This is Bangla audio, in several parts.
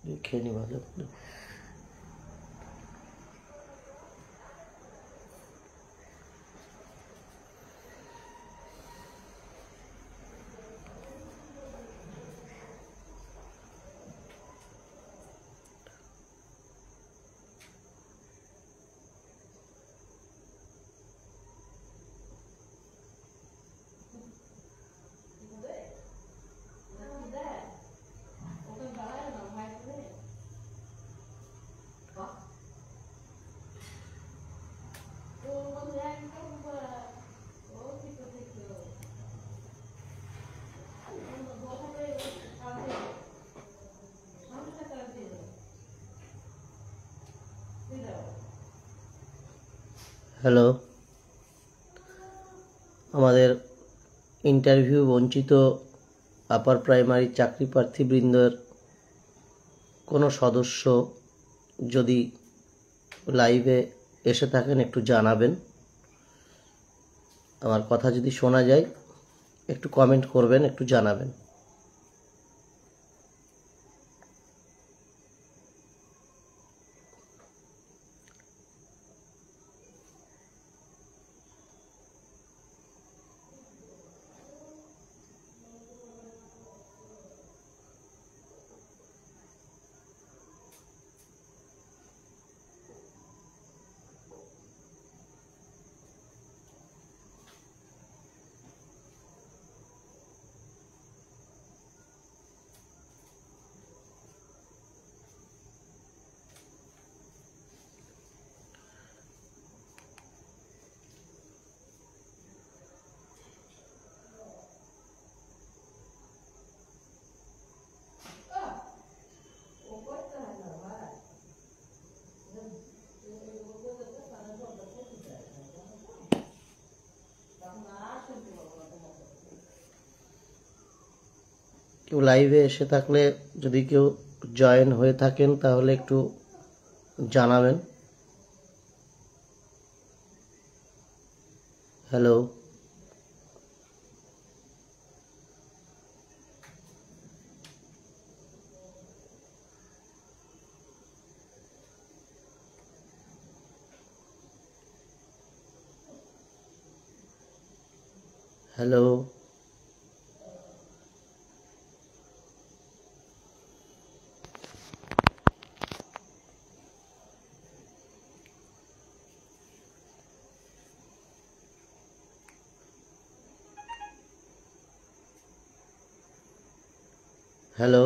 দেখে নি ভালো করে। হ্যালো, আমাদের ইন্টারভিউ বঞ্চিত আপার প্রাইমারি চাকরি প্রার্থীবৃন্দের কোনো সদস্য যদি লাইভে এসে থাকেন একটু জানাবেন। আমার কথা যদি শোনা যায় একটু কমেন্ট করবেন, একটু জানাবেন। কেউ লাইভে এসে থাকলে যদি কেউ জয়েন হয়ে থাকেন তাহলে একটু জানাবেন। Hello, hello, hello.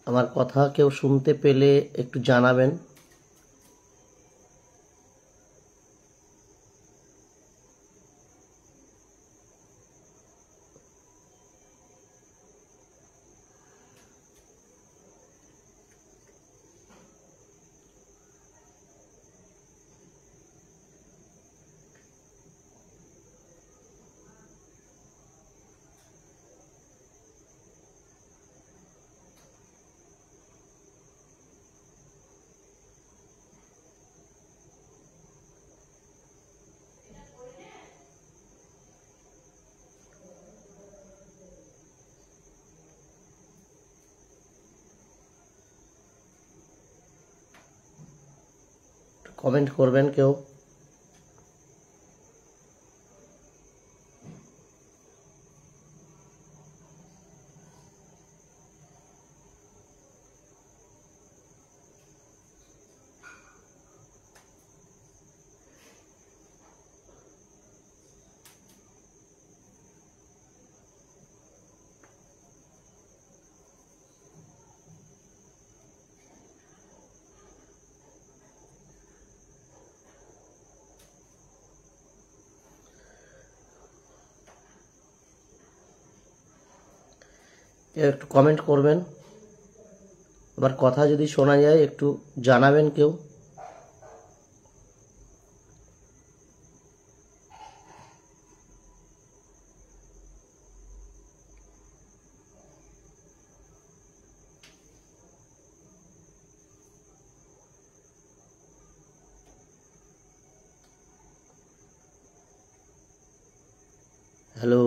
আমার কথা কেউ শুনতে পেলে একটু জানাবেন। কমেন্ট করবেন কেউ। কেউ একটু কমেন্ট করবেন। আমার কথা যদি শোনা যায় একটু জানাবেন কেউ। হ্যালো,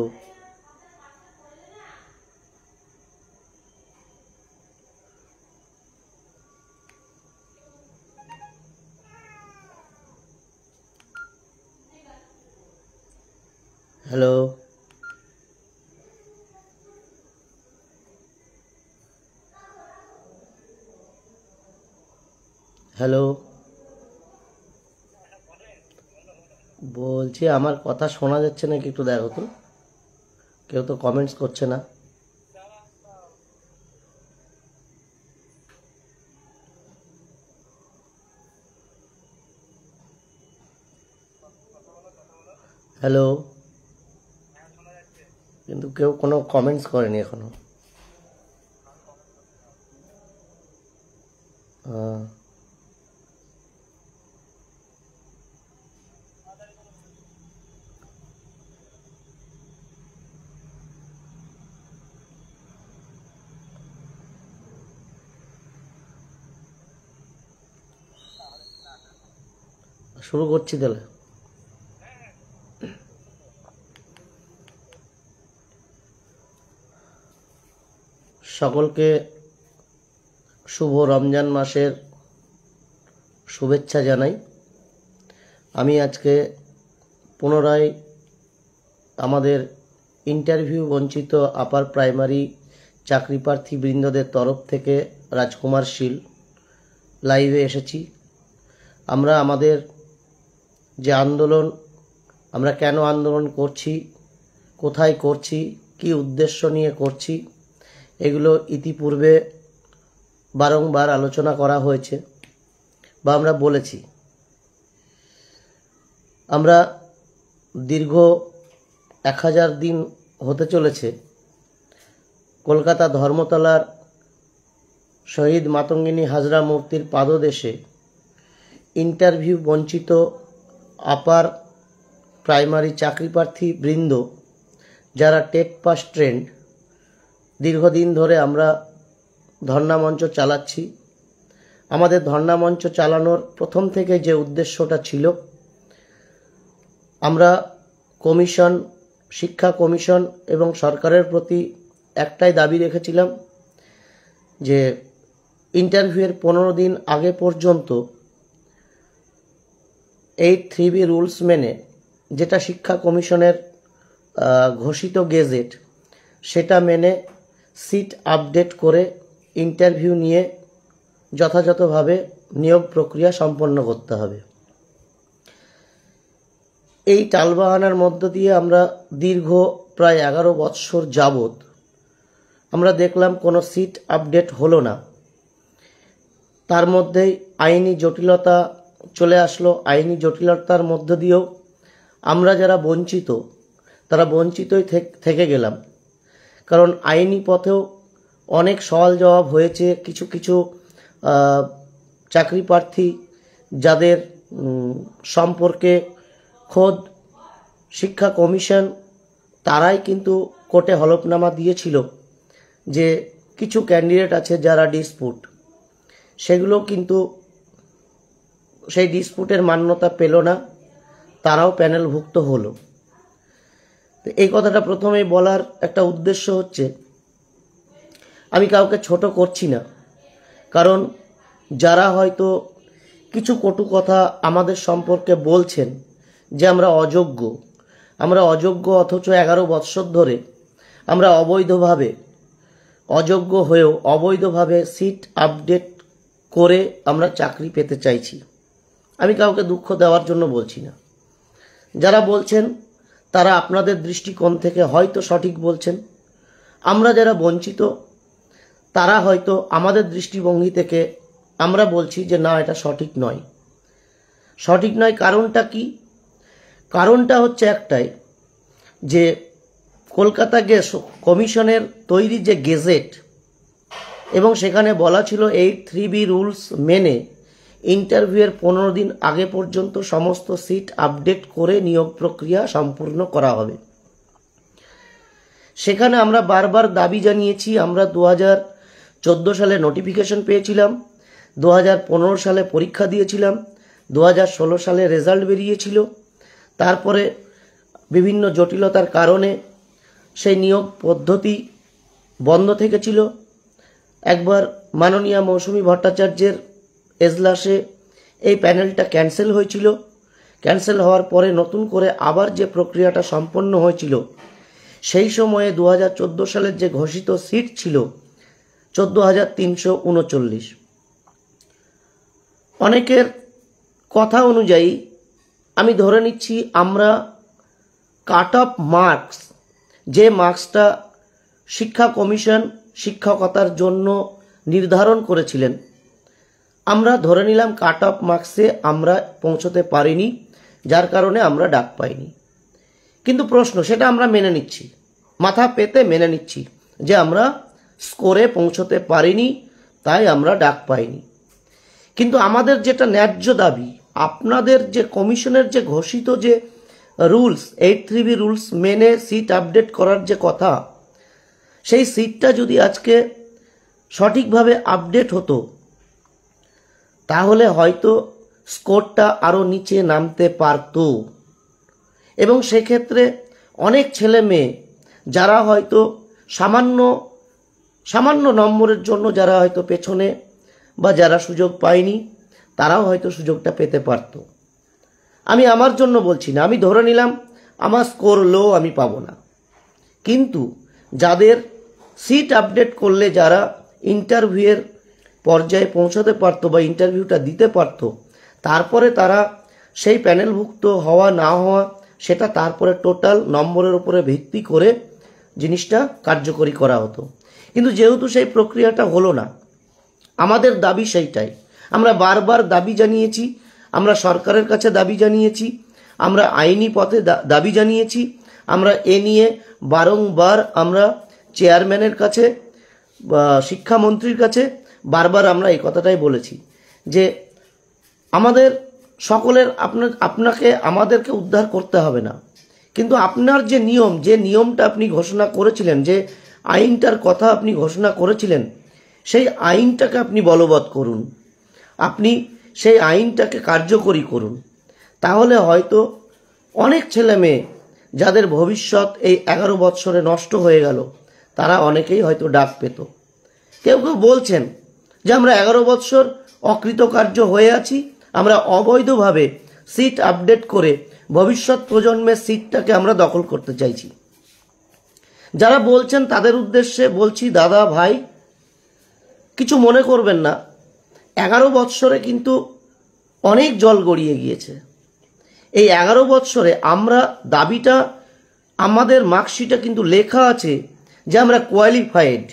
হ্যালো, হ্যালো, বলছি আমার কথা শোনা যাচ্ছে নাকি একটু দেখো তো। কেউ তো কমেন্টস করছে না। হ্যালো, কিন্তু কেউ কোনো কমেন্টস করেনি এখনো। আহ, শুরু করছি তাহলে। সকলকে শুভ রমজান মাসের শুভেচ্ছা জানাই। আমি আজকে পুনরায় আমাদের ইন্টারভিউ বঞ্চিত আপার প্রাইমারি চাকরি প্রার্থী বৃন্দদের তরফ থেকে রাজকুমার শীল লাইভে এসেছি। আমরা আমাদের যে আন্দোলন, আমরা কেন আন্দোলন করছি, কোথায় করছি, কি উদ্দেশ্য নিয়ে করছি, এগুলো ইতিপূর্বে বারংবার আলোচনা করা হয়েছে বা আমরা বলেছি। আমরা দীর্ঘ 1000 দিন হতে চলেছে কলকাতা ধর্মতলার শহীদ মাতঙ্গিনী হাজরা মূর্তির পাদদেশে ইন্টারভিউ বঞ্চিত আপার প্রাইমারি চাকরি প্রার্থী বৃন্দ যারা টেট পাস ট্রেন্ড, দীর্ঘদিন ধরে আমরা ধর্ণা মঞ্চ চালাচ্ছি। আমাদের ধর্ণা মঞ্চ চালানোর প্রথম থেকে যে উদ্দেশ্যটা ছিল, আমরা কমিশন, শিক্ষা কমিশন এবং সরকারের প্রতি একটাই দাবি রেখেছিলাম যে ইন্টারভিউয়ের 15 দিন আগে পর্যন্ত 8(3)B রুলস মেনে, যেটা শিক্ষা কমিশনের ঘোষিত গেজেট, সেটা মেনে সিট আপডেট করে ইন্টারভিউ নিয়ে যথাযথভাবে নিয়োগ প্রক্রিয়া সম্পন্ন করতে হবে। এই টালবাহানার মধ্য দিয়ে আমরা দীর্ঘ প্রায় 11 বৎসর যাবৎ আমরা দেখলাম কোনো সিট আপডেট হলো না। তার মধ্যেই আইনি জটিলতা চলে আসলো। আইনি জটিলতার মধ্য দিয়েও আমরা যারা বঞ্চিত, তারা বঞ্চিতই থেকে গেলাম। কারণ আইনি পথেও অনেক সওয়াল জবাব হয়েছে। কিছু কিছু চাকরি প্রার্থী যাদের সম্পর্কে খোদ শিক্ষা কমিশন তারাই কিন্তু কোর্টে হলফনামা দিয়েছিল যে কিছু ক্যান্ডিডেট আছে যারা ডিসপুট, সেগুলো কিন্তু সেই ডিসপুটের মান্যতা পেল না, তারাও প্যানেলভুক্ত হলো। এই কথাটা প্রথমেই বলার একটা উদ্দেশ্য হচ্ছে, আমি কাউকে ছোট করছি না, কারণ যারা হয়তো কিছু কটু কথা আমাদের সম্পর্কে বলছেন যে আমরা অযোগ্য, অথচ 11 বৎসর ধরে আমরা অযোগ্য হয়েও অবৈধভাবে সিট আপডেট করে আমরা চাকরি পেতে চাইছি। আমি কাউকে দুঃখ দেওয়ার জন্য বলছি না। যারা বলছেন তারা আপনাদের দৃষ্টিকোণ থেকে হয়তো সঠিক বলছেন, আমরা যারা বঞ্চিত তারা হয়তো আমাদের দৃষ্টিভঙ্গি থেকে আমরা বলছি যে না, এটা সঠিক নয়। কারণটা কি? কারণটা হচ্ছে একটাই, যে কলকাতা কমিশনের তৈরি যে গেজেট, এবং সেখানে বলা ছিল 8(3)B রুলস মেনে ইন্টারভিউয়ের 15 দিন আগে পর্যন্ত সমস্ত সিট আপডেট করে নিয়োগ প্রক্রিয়া সম্পূর্ণ করা হবে। সেখানে আমরা বারবার দাবি জানিয়েছি। আমরা 2014 সালে নোটিফিকেশন পেয়েছিলাম, 2015 সালে পরীক্ষা দিয়েছিলাম, 2016 সালে রেজাল্ট বেরিয়েছিল। তারপরে বিভিন্ন জটিলতার কারণে সেই নিয়োগ পদ্ধতি বন্ধ থেকেছিল। একবার মাননীয় মৌসুমী ভট্টাচার্যের এজলাসে এই প্যানেলটা ক্যান্সেল হয়েছিল। ক্যান্সেল হওয়ার পরে নতুন করে আবার যে প্রক্রিয়াটা সম্পন্ন হয়েছিল, সেই সময়ে 2014 সালের যে ঘোষিত সিট ছিল 14,339। অনেকের কথা অনুযায়ী আমি ধরে নিচ্ছি আমরা কাট অফ মার্কস, যে মার্কসটা শিক্ষা কমিশন শিক্ষকতার জন্য নির্ধারণ করেছিলেন, আমরা ধরে নিলাম কাট অফ মার্কসে আমরা পৌঁছতে পারিনি, যার কারণে আমরা ডাক পাইনি। কিন্তু প্রশ্ন, সেটা আমরা মেনে নিচ্ছি, মাথা পেতে মেনে নিচ্ছি যে আমরা স্কোরে পৌঁছতে পারিনি, তাই আমরা ডাক পাইনি। কিন্তু আমাদের যেটা ন্যায্য দাবি, আপনাদের যে কমিশনের যে ঘোষিত যে রুলস 8(3)B রুলস মেনে সিট আপডেট করার যে কথা, সেই সিটটা যদি আজকে সঠিকভাবে আপডেট হতো, তাহলে হয়তো স্কোরটা আরও নিচে নামতে পারত। এবং সেক্ষেত্রে অনেক ছেলে মেয়ে যারা হয়তো সামান্য নম্বরের জন্য যারা হয়তো পেছনে বা যারা সুযোগ পায়নি, তারাও হয়তো সুযোগটা পেতে পারত। আমি আমার জন্য বলছি না, আমি ধরে নিলাম আমার স্কোর লো, আমি পাবো না। কিন্তু যাদের সিট আপডেট করলে যারা ইন্টারভিউয়ের পর্যায়ে পৌঁছাতে পারতো বা ইন্টারভিউটা দিতে পারতো, তারপরে তারা সেই প্যানেলভুক্ত হওয়া না হওয়া সেটা তারপরে টোটাল নম্বরের উপরে ভিত্তি করে জিনিসটা কার্যকরী করা হতো। কিন্তু যেহেতু সেই প্রক্রিয়াটা হলো না, আমাদের দাবি সেইটাই। আমরা বারবার দাবি জানিয়েছি, আমরা সরকারের কাছে দাবি জানিয়েছি, আমরা আইনি পথে দাবি জানিয়েছি, আমরা এ নিয়ে বারংবার আমরা চেয়ারম্যানের কাছে বা শিক্ষামন্ত্রীর কাছে বারবার আমরা এই কথাটাই বলেছি যে আমাদের সকলের আপনাকে আমাদেরকে উদ্ধার করতে হবে না, কিন্তু আপনার যে নিয়মটা আপনি ঘোষণা করেছিলেন, যে আইনটার কথা আপনি ঘোষণা করেছিলেন, সেই আইনটাকে আপনি বলবৎ করুন, আপনি সেই আইনটাকে কার্যকরী করুন। তাহলে হয়তো অনেক ছেলে মেয়ে যাদের ভবিষ্যৎ এই 11 বৎসরে নষ্ট হয়ে গেল, তারা অনেকেই হয়তো ডাক পেত। কেউ কেউ বলছেন যে আমরা 11 বৎসর অকৃতকার্য হয়ে আছি, আমরা অবৈধভাবে সিট আপডেট করে ভবিষ্যৎ প্রজন্মের সিটটাকে আমরা দখল করতে চাইছি। যারা বলছেন তাদের উদ্দেশ্যে বলছি, দাদা ভাই, কিছু মনে করবেন না, 11 বৎসরে কিন্তু অনেক জল গড়িয়ে গিয়েছে। এই 11 বৎসরে আমরা দাবিটা, আমাদের মার্কশিটে কিন্তু লেখা আছে যে আমরা কোয়ালিফাইড।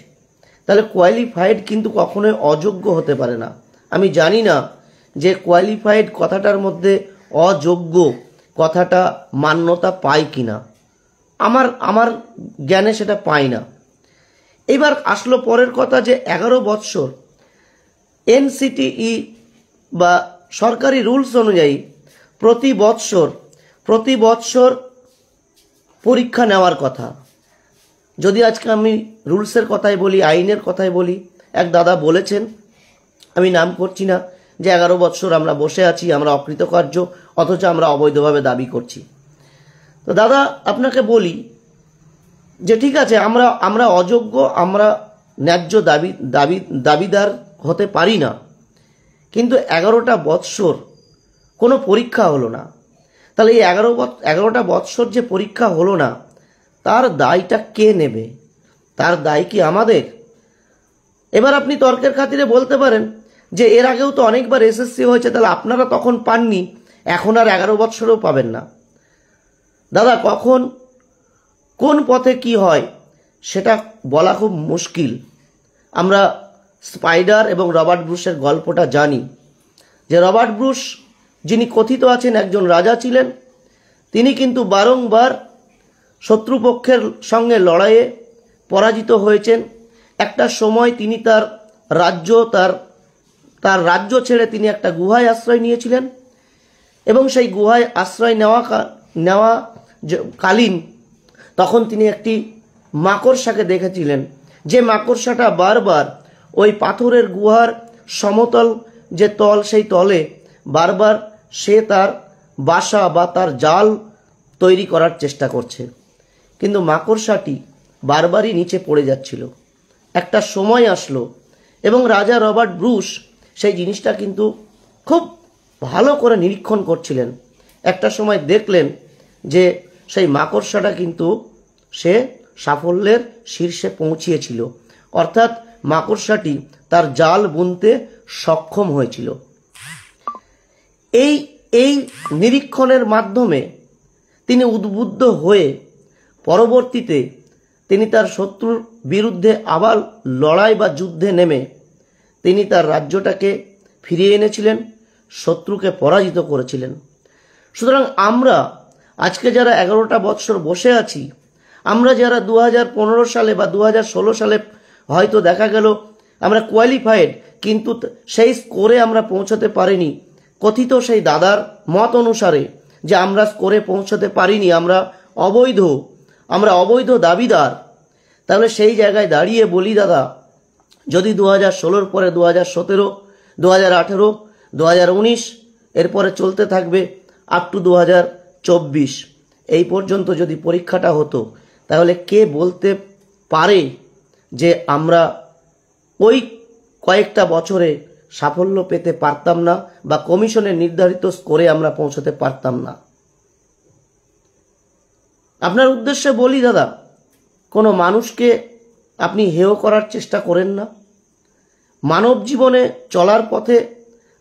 তাহলে কোয়ালিফাইড কিন্তু কখনোই অযোগ্য হতে পারে না। আমি জানি না যে কোয়ালিফাইড কথাটার মধ্যে অযোগ্য কথাটা মান্যতা পায় কিনা, আমার জ্ঞানে সেটা পাই না। এবার আসলো পরের কথা যে 11 বৎসর এনসিটিই বা সরকারি রুলস অনুযায়ী প্রতি বৎসর পরীক্ষা নেওয়ার কথা। যদি আজকে আমি রুলসের কথাই বলি, আইনের কথাই বলি, এক দাদা বলেছেন, আমি নাম করছি না, যে 11 বৎসর আমরা বসে আছি, আমরা অকৃতকার্য, অথচ আমরা অবৈধভাবে দাবি করছি। তো দাদা আপনাকে বলি যে ঠিক আছে, আমরা অযোগ্য, আমরা ন্যায্য দাবিদার হতে পারি না, কিন্তু 11টা বৎসর কোনো পরীক্ষা হলো না। তাহলে এই 11টা বৎসর যে পরীক্ষা হলো না, তার দায়টা কে নেবে? তার দায় কি আমাদের? এবার আপনি তর্কের খাতিরে বলতে পারেন যে এর আগেও তো অনেকবার এসএসসি হয়েছে, তাহলে আপনারা তখন পাননি, এখন আর 11 বৎসরেও পাবেন না। দাদা, কখন কোন পথে কি হয় সেটা বলা খুব মুশকিল। আমরা স্পাইডার এবং রবার্ট ব্রুসের গল্পটা জানি, যে রবার্ট ব্রুস যিনি কথিত আছেন একজন রাজা ছিলেন, তিনি কিন্তু বারংবার শত্রুপক্ষের সঙ্গে লড়াইয়ে পরাজিত হয়েছেন। একটা সময় তিনি তার রাজ্য ছেড়ে তিনি একটা গুহায় আশ্রয় নিয়েছিলেন, এবং সেই গুহায় আশ্রয় নেওয়া কালীন তখন তিনি একটি মাকড়সাকে দেখেছিলেন, যে মাকড়সাটা বারবার ওই পাথরের গুহার সমতল যে তল, সেই তলে বারবার সে তার বাসা বা তার জাল তৈরি করার চেষ্টা করছে, কিন্তু মাকড়সাটি বারবারই নিচে পড়ে যাচ্ছিল। একটা সময় আসলো এবং রাজা রবার্ট ব্রুস সেই জিনিসটা কিন্তু খুব ভালো করে নিরীক্ষণ করছিলেন। একটা সময় দেখলেন যে সেই মাকড়সাটা কিন্তু সে সাফল্যের শীর্ষে পৌঁছিয়েছিল, অর্থাৎ মাকড়সাটি তার জাল বুনতে সক্ষম হয়েছিল। এই নিরীক্ষণের মাধ্যমে তিনি উদ্বুদ্ধ হয়ে পরবর্তীতে তিনি তার শত্রুর বিরুদ্ধে আবার লড়াই বা যুদ্ধে নেমে তিনি তার রাজ্যটাকে ফিরিয়ে এনেছিলেন, শত্রুকে পরাজিত করেছিলেন। সুতরাং আমরা আজকে যারা 11টা বৎসর বসে আছি, আমরা যারা 2015 সালে বা 2016 সালে হয়তো দেখা গেল আমরা কোয়ালিফাইড, কিন্তু সেই স্কোরে আমরা পৌঁছতে পারিনি, কথিত সেই দাদার মত অনুসারে যে আমরা স্কোরে পৌঁছতে পারিনি, আমরা অবৈধ দাবিদার। তাহলে সেই জায়গায় দাঁড়িয়ে বলি দাদা, যদি 2016 পরে 2017, 2018, 2019 এরপরে চলতে থাকবে আপ টু 2024, এই পর্যন্ত যদি পরীক্ষাটা হতো, তাহলে কে বলতে পারে যে আমরা ওই কয়েকটা বছরে সাফল্য পেতে পারতাম না বা কমিশনের নির্ধারিত স্কোরে আমরা পৌঁছতে পারতাম না? আপনার উদ্দেশ্যে বলি দাদা, কোনো মানুষকে আপনি হেয় করার চেষ্টা করেন না। মানব জীবনে চলার পথে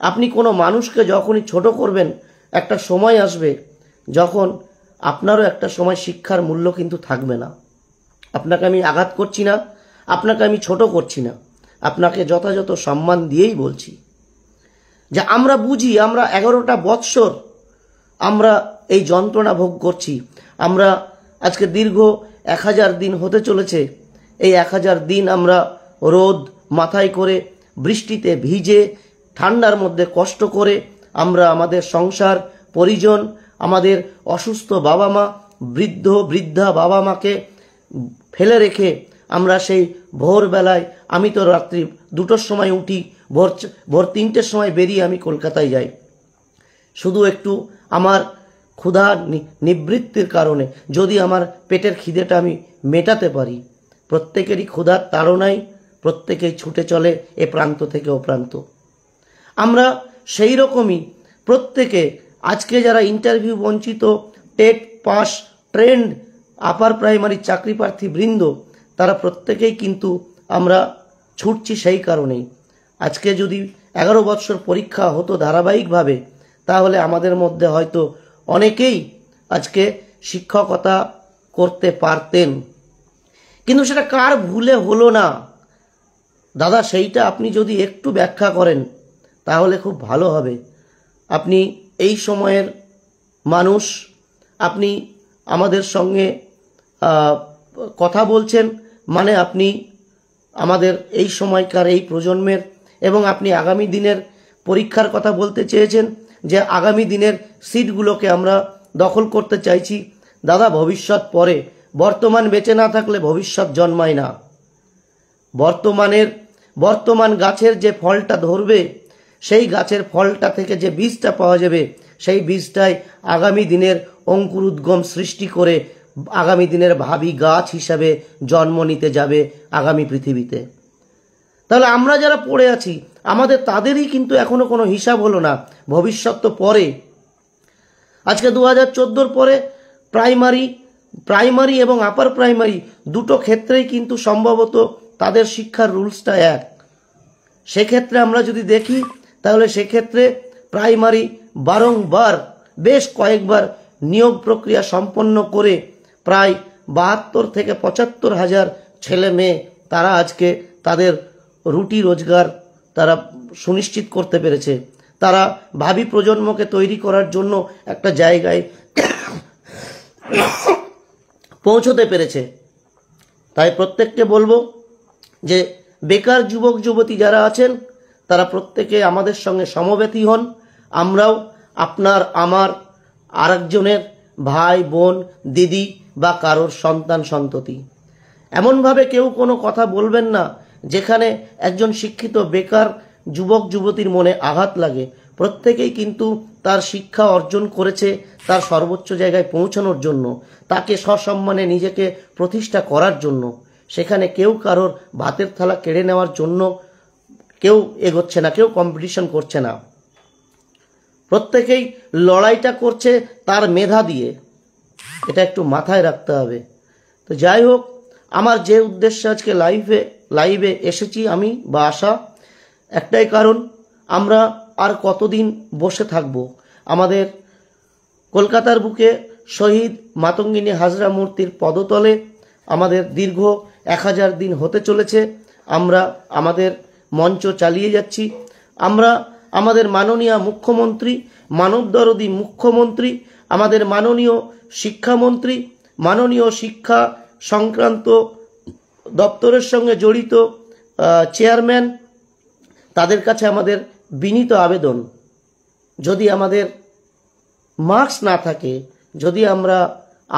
আপনি কোনো মানুষকে যখনই ছোট করবেন, একটা সময় আসবে যখন আপনারও একটা সময় শিক্ষার মূল্য কিন্তু থাকবে না। আপনাকে আমি আঘাত করছি না, আপনাকে আমি ছোট করছি না, আপনাকে যথাযথ সম্মান দিয়েই বলছি যে আমরা বুঝি, আমরা 11টা বৎসর আমরা এই যন্ত্রণা ভোগ করছি। আমরা আজকে দীর্ঘ 1000 দিন হতে চলেছে, এই 1000 দিন আমরা রোদ মাথায় করে, বৃষ্টিতে ভিজে, ঠান্ডার মধ্যে কষ্ট করে আমরা আমাদের সংসার, পরিজন, আমাদের অসুস্থ বাবা মা, বৃদ্ধা বাবা মাকে ফেলে রেখে আমরা সেই ভোরবেলায়, আমি তো রাত্রি 2টোর সময় উঠি, ভোর 3টের সময় বেরিয়ে আমি কলকাতায় যাই, শুধু একটু আমার ক্ষুধা নিবৃত্তির কারণে, যদি আমার পেটের খিদেটা আমি মেটাতে পারি। প্রত্যেকেরই ক্ষুধার তাড়নায় প্রত্যেকেই ছুটে চলে এ প্রান্ত থেকে ও প্রান্ত। আমরা সেই রকমই প্রত্যেকে আজকে যারা ইন্টারভিউ বঞ্চিত, TET pass, trend upper primary চাকরি প্রার্থী বৃন্দ, তারা প্রত্যেকেই কিন্তু আমরা ছুটছি সেই কারণেই। আজকে যদি 11 বৎসর পরীক্ষা হতো ধারাবাহিকভাবে, তাহলে আমাদের মধ্যে হয়তো অনেকেই আজকে শিক্ষকতা করতে পারতেন, কিন্তু সেটা কার ভুলে হলো না দাদা, সেইটা আপনি যদি একটু ব্যাখ্যা করেন তাহলে খুব ভালো হবে। আপনি এই সময়ের মানুষ, আপনি আমাদের সঙ্গে কথা বলছেন, মানে আপনি আমাদের এই সময়কার এই প্রজন্মের, এবং আপনি আগামী দিনের পরীক্ষার কথা বলতে চেয়েছেন যে আগামী দিনের সিটগুলোকে আমরা দখল করতে চাইছি। দাদা, ভবিষ্যৎ পরে, বর্তমান বেঁচে না থাকলে ভবিষ্যৎ জন্মায় না। বর্তমান গাছের যে ফলটা ধরবে, সেই গাছের ফলটা থেকে যে বীজটা পাওয়া যাবে, সেই বীজটাই আগামী দিনের অঙ্কুরোদ্গম সৃষ্টি করে আগামী দিনের ভাবী গাছ হিসাবে জন্ম নিতে যাবে আগামী পৃথিবীতে। তাহলে আমরা যারা পড়ে আছি, আমাদের তাদেরই কিন্তু এখনো কোনো হিসাব হলো না, ভবিষ্যৎ তো পরে। আজকে 2014 পরে প্রাইমারি এবং আপার প্রাইমারি দুটো ক্ষেত্রেই কিন্তু সম্ভবত তাদের শিক্ষার রুলসটা এক। সেক্ষেত্রে আমরা যদি দেখি, তাহলে সেক্ষেত্রে প্রাইমারি বারংবার বেশ কয়েকবার নিয়োগ প্রক্রিয়া সম্পন্ন করে প্রায় 72 থেকে 75 হাজার ছেলে মেয়ে তারা আজকে তাদের রুটি রোজগার তারা সুনিশ্চিত করতে পেরেছে। তারা ভাবী প্রজন্মকে তৈরি করার জন্য একটা জায়গায় পৌঁছতে পেরেছে। তাই প্রত্যেককে বলবো যে বেকার যুবক যুবতী যারা আছেন, তারা প্রত্যেকে আমাদের সঙ্গে সমব্যথী হন। আমরাও আপনার, আমার, আরেকজনের ভাই বোন, দিদি বা কারোর সন্তান সন্ততি, এমনভাবে কেউ কোনো কথা বলবেন না যেখানে একজন শিক্ষিত বেকার যুবক যুবতীর মনে আঘাত লাগে। প্রত্যেকেই কিন্তু তার শিক্ষা অর্জন করেছে তার সর্বোচ্চ জায়গায় পৌঁছানোর জন্য, তাকে সসম্মানে নিজেকে প্রতিষ্ঠা করার জন্য। সেখানে কেউ কারোর ভাতের থালা কেড়ে নেওয়ার জন্য কেউ এগোচ্ছে না, কেউ কম্পিটিশন করছে না। প্রত্যেকেই লড়াইটা করছে তার মেধা দিয়ে, এটা একটু মাথায় রাখতে হবে। তো যাই হোক, আমার যে উদ্দেশ্যে আজকে লাইভে এসেছি আমি বা আসা, একটাই কারণ, আমরা আর কতদিন বসে থাকব? আমাদের কলকাতার বুকে শহীদ মাতঙ্গিনী হাজরা মূর্তির পদতলে আমাদের দীর্ঘ 1000 দিন হতে চলেছে। আমরা আমাদের মঞ্চ চালিয়ে যাচ্ছি। আমরা আমাদের মাননীয় মুখ্যমন্ত্রী, মানবদরদী মুখ্যমন্ত্রী, আমাদের মাননীয় শিক্ষামন্ত্রী, মাননীয় শিক্ষা সংক্রান্ত দপ্তরের সঙ্গে জড়িত চেয়ারম্যান, তাদের কাছে আমাদের বিনীত আবেদন, যদি আমাদের মার্কস না থাকে, যদি আমরা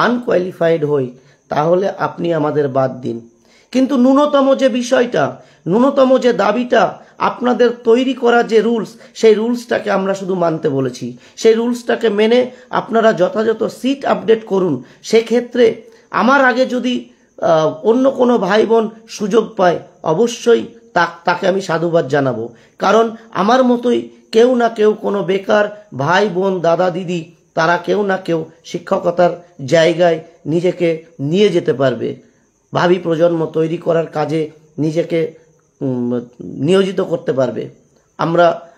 আনকোয়ালিফাইড হই, তাহলে আপনি আমাদের বাদ দিন। কিন্তু ন্যূনতম যে বিষয়টা, ন্যূনতম যে দাবিটা, আপনাদের তৈরি করা যে রুলস, সেই রুলসটাকে আমরা শুধু মানতে বলেছি। সেই রুলসটাকে মেনে আপনারা যথাযথ সিট আপডেট করুন। সেক্ষেত্রে আমার আগে যদি অন্য কোনো ভাই বোন সুযোগ পায়, অবশ্যই তাকে আমি সাধুবাদ জানাবো। কারণ আমার মতোই কেউ না কেউ, কোনো বেকার ভাই বোন, দাদা দিদি, তারা কেউ না কেউ শিক্ষকতার জায়গায় নিজেকে নিয়ে যেতে পারবে, ভাবি প্রজন্ম তৈরি করার কাজে নিজেকে নিয়োজিত করতে পারবে।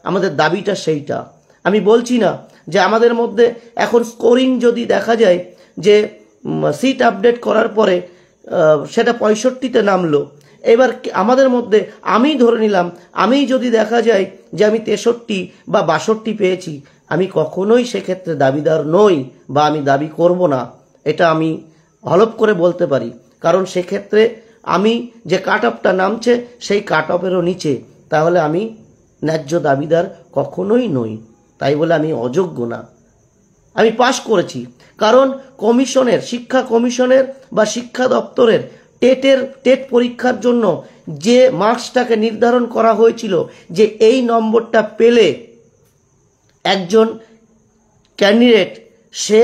আমাদের দাবিটা সেইটা। আমি বলছি না যে আমাদের মধ্যে এখন স্কোরিং যদি দেখা যায় যে সিট আপডেট করার পরে সেটা 65-তে নামলো, এবার আমাদের মধ্যে আমি ধরে নিলাম, আমি যদি দেখা যায় যে আমি 63 বা 62 পেয়েছি, আমি কখনোই সেক্ষেত্রে দাবিদার নই বা আমি দাবি করব না, এটা আমি হলফ করে বলতে পারি। কারণ সেক্ষেত্রে আমি যে কাট অফটা নামছে সেই কাট অফেরও নিচে, তাহলে আমি ন্যায্য দাবিদার কখনোই নই। তাই বলে আমি অযোগ্য না, আমি পাশ করেছি। কারণ কমিশনের, শিক্ষা কমিশনের বা শিক্ষা দপ্তরের টেট পরীক্ষার জন্য যে মার্কসটাকে নির্ধারণ করা হয়েছিল যে এই নম্বরটা পেলে একজন ক্যান্ডিডেট সে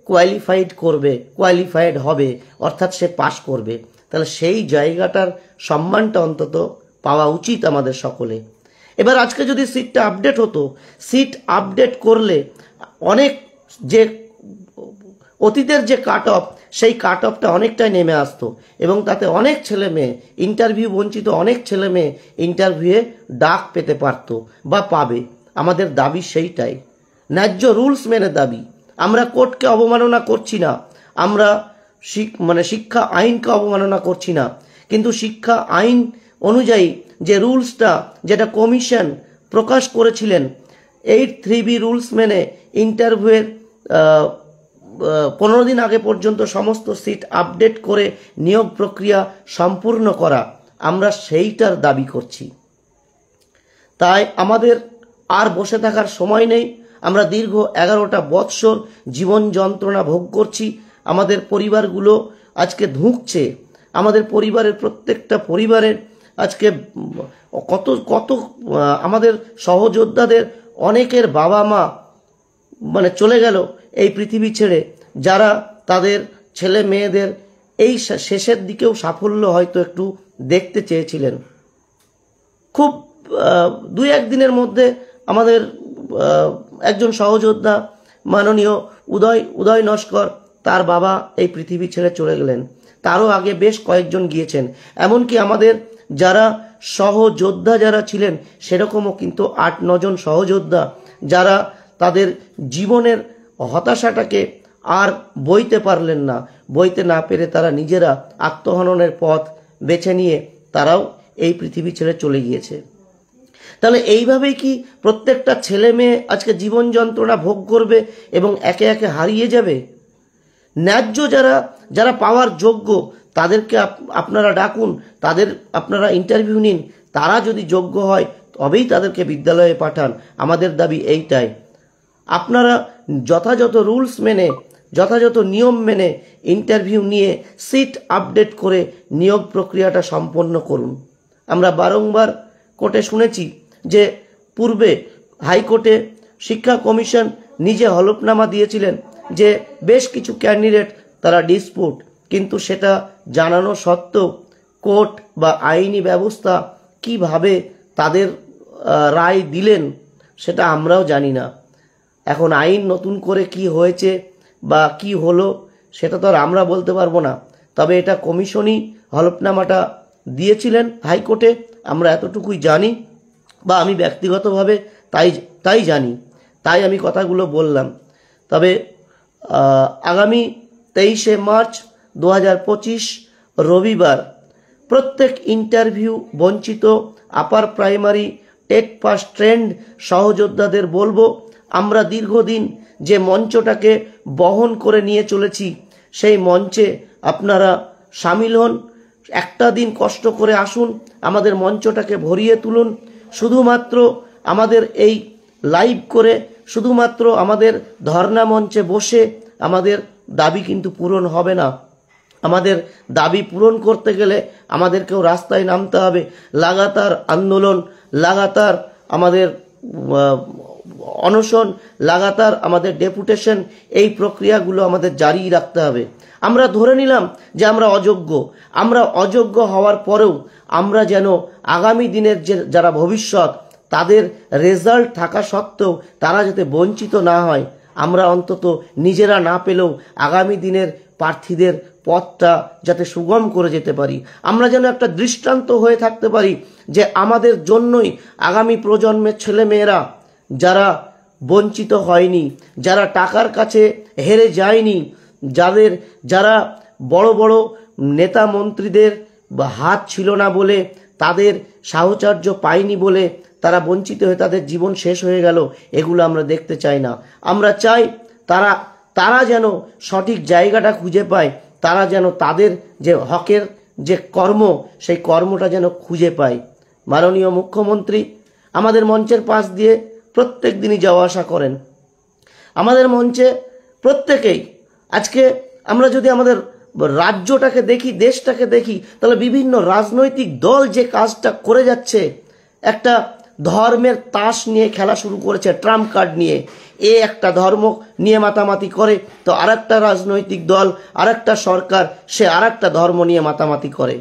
কোয়ালিফাইড হবে, অর্থাৎ সে পাশ করবে, তাহলে সেই জায়গাটার সম্মানটা অন্তত পাওয়া উচিত আমাদের সকলে। এবার আজকে যদি সিটটা আপডেট হতো, সিট আপডেট করলে অনেক যে অতীতের যে কাট অফ, সেই কাট অফটা অনেকটাই নেমে আসতো এবং তাতে অনেক ছেলে মেয়ে, ইন্টারভিউ বঞ্চিত অনেক ছেলে মেয়ে ইন্টারভিউয়ে ডাক পেতে পারতো বা পাবে। আমাদের দাবি সেইটাই, ন্যায্য রুলস মেনে দাবি। আমরা কোর্টকে অবমাননা করছি না, আমরা শিক্ষা আইনকে অবমাননা করছি না, কিন্তু শিক্ষা আইন অনুযায়ী যে রুলসটা, যেটা কমিশন প্রকাশ করেছিলেন, 8(3)B রুলস মেনে ইন্টারভিউয়ের 15 দিন আগে পর্যন্ত সমস্ত সিট আপডেট করে নিয়োগ প্রক্রিয়া সম্পূর্ণ করা, আমরা সেইটার দাবি করছি। তাই আমাদের আর বসে থাকার সময় নেই। আমরা দীর্ঘ 11টা বৎসর জীবন যন্ত্রণা ভোগ করছি, আমাদের পরিবারগুলো আজকে ধুঁকছে, আমাদের পরিবারের প্রত্যেকটা পরিবারের আজকে কত আমাদের সহযোদ্ধাদের অনেকের বাবা মা চলে গেল এই পৃথিবী ছেড়ে, যারা তাদের ছেলে মেয়েদের এই শেষের দিকেও সাফল্য হয়তো একটু দেখতে চেয়েছিলেন। খুব 2-1 দিনের মধ্যে আমাদের একজন সহযোদ্ধা মাননীয় উদয় নস্কর, তার বাবা এই পৃথিবী ছেড়ে চলে গেলেন। তারও আগে বেশ কয়েকজন গিয়েছেন, এমনকি আমাদের যারা সহযোদ্ধা যারা ছিলেন সেরকমও কিন্তু 8-9 জন সহযোদ্ধা, যারা তাদের জীবনের হতাশাটাকে আর বইতে পারলেন না, বইতে না পেরে তারা নিজেরা আত্মহননের পথ বেছে নিয়ে তারাও এই পৃথিবী ছেড়ে চলে গিয়েছে। তাহলে এইভাবেই কি প্রত্যেকটা ছেলে মেয়ে আজকে জীবন যন্ত্রণা ভোগ করবে এবং একে একে হারিয়ে যাবে? ন্যায্য যারা পাওয়ার যোগ্য তাদেরকে আপনারা ডাকুন, তাদের আপনারা ইন্টারভিউ নিন, তারা যদি যোগ্য হয় তবেই তাদেরকে বিদ্যালয়ে পাঠান। আমাদের দাবি এইটাই, আপনারা যথাযথ রুলস মেনে, যথাযথ নিয়ম মেনে ইন্টারভিউ নিয়ে সিট আপডেট করে নিয়োগ প্রক্রিয়াটা সম্পন্ন করুন। আমরা বারংবার কোর্টে শুনেছি যে পূর্বে হাইকোর্টে শিক্ষা কমিশন নিজে হলফনামা দিয়েছিলেন যে বেশ কিছু ক্যান্ডিডেট তারা ডিসপুট, কিন্তু সেটা জানানো সত্ত্বেও কোর্ট বা আইনি ব্যবস্থা কিভাবে তাদের রায় দিলেন সেটা আমরাও জানি না। এখন আইন নতুন করে কি হয়েছে বা কি হলো সেটা তো আর আমরা বলতে পারবো না। তবে এটা কমিশনই হলফনামাটা দিয়েছিলেন হাইকোর্টে, আমরা এতটুকুই জানি, বা আমি ব্যক্তিগতভাবে তাই জানি, তাই আমি কথাগুলো বললাম। তবে আগামী 23শে মার্চ 2025 রবিবার প্রত্যেক ইন্টারভিউ বঞ্চিত upper primary TET pass trained সহযোদ্ধাদের বলবো, আমরা দীর্ঘদিন যে মঞ্চটাকে বহন করে নিয়ে চলেছি সেই মঞ্চে আপনারা সামিল হন। একটা দিন কষ্ট করে আসুন, আমাদের মঞ্চটাকে ভরিয়ে তুলুন। শুধুমাত্র আমাদের এই লাইভ করে, শুধুমাত্র আমাদের ধর্ণা মঞ্চে বসে আমাদের দাবি কিন্তু পূরণ হবে না। আমাদের দাবি পূরণ করতে গেলে আমাদেরকেও রাস্তায় নামতে হবে। লাগাতার আন্দোলন, লাগাতার আমাদের অনশন, লাগাতার আমাদের ডেপুটেশন, এই প্রক্রিয়াগুলো আমাদের জারি রাখতে হবে। আমরা ধরে নিলাম যে আমরা অযোগ্য হওয়ার পরেও আমরা যেন আগামী দিনের যে যারা ভবিষ্যৎ তাদের রেজাল্ট থাকা সত্ত্বেও তারা যাতে বঞ্চিত না হয়, আমরা অন্তত নিজেরা না পেলেও আগামী দিনের প্রার্থীদের পথটা যাতে সুগম করে যেতে পারি। আমরা যেন একটা দৃষ্টান্ত হয়ে থাকতে পারি যে আমাদের জন্যই আগামী প্রজন্মের ছেলেমেয়েরা যারা বঞ্চিত হয়নি, যারা টাকার কাছে হেরে যায়নি, যারা বড় বড় নেতা মন্ত্রীদের হাত ছিল না বলে, তাদের সাহচর্য পায়নি বলে তারা বঞ্চিত হয়ে তাদের জীবন শেষ হয়ে গেল, এগুলো আমরা দেখতে চাই না। আমরা চাই তারা যেন সঠিক জায়গাটা খুঁজে পায়, তারা যেন তাদের যে হকের যে কর্ম সেই কর্মটা যেন খুঁজে পায়। মাননীয় মুখ্যমন্ত্রী আমাদের মঞ্চের পাশ দিয়ে প্রত্যেক দিনই যাওয়া আসা করেন। আমাদের মঞ্চে প্রত্যেকেই, আজকে আমরা যদি আমাদের রাজ্যটাকে দেখি, দেশটাকে দেখি, তাহলে বিভিন্ন রাজনৈতিক দল যে কাজটা করে যাচ্ছে, একটা ধর্মের তাস নিয়ে খেলা শুরু করেছে, ট্রাম্প কার্ড নিয়ে। একটা ধর্ম নিয়ে মাতামাতি করে, তো আরেকটা রাজনৈতিক দল, আরেকটা সরকার, সে আরেকটা ধর্ম নিয়ে মাতামাতি করে।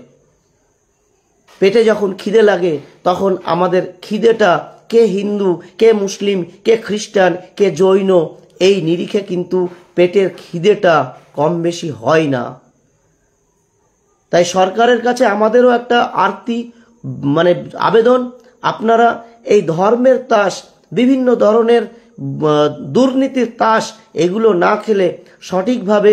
পেটে যখন খিদে লাগে তখন আমাদের খিদেটা কে হিন্দু, কে মুসলিম, কে খ্রিস্টান, কে জৈন, এই নিরিখে কিন্তু পেটের খিদেটা কম বেশি হয় না। তাই সরকারের কাছে আমাদেরও একটা আরতি আবেদন, আপনারা এই ধর্মের তাস, বিভিন্ন ধরনের দুর্নীতির তাস, এগুলো না খেলে সঠিকভাবে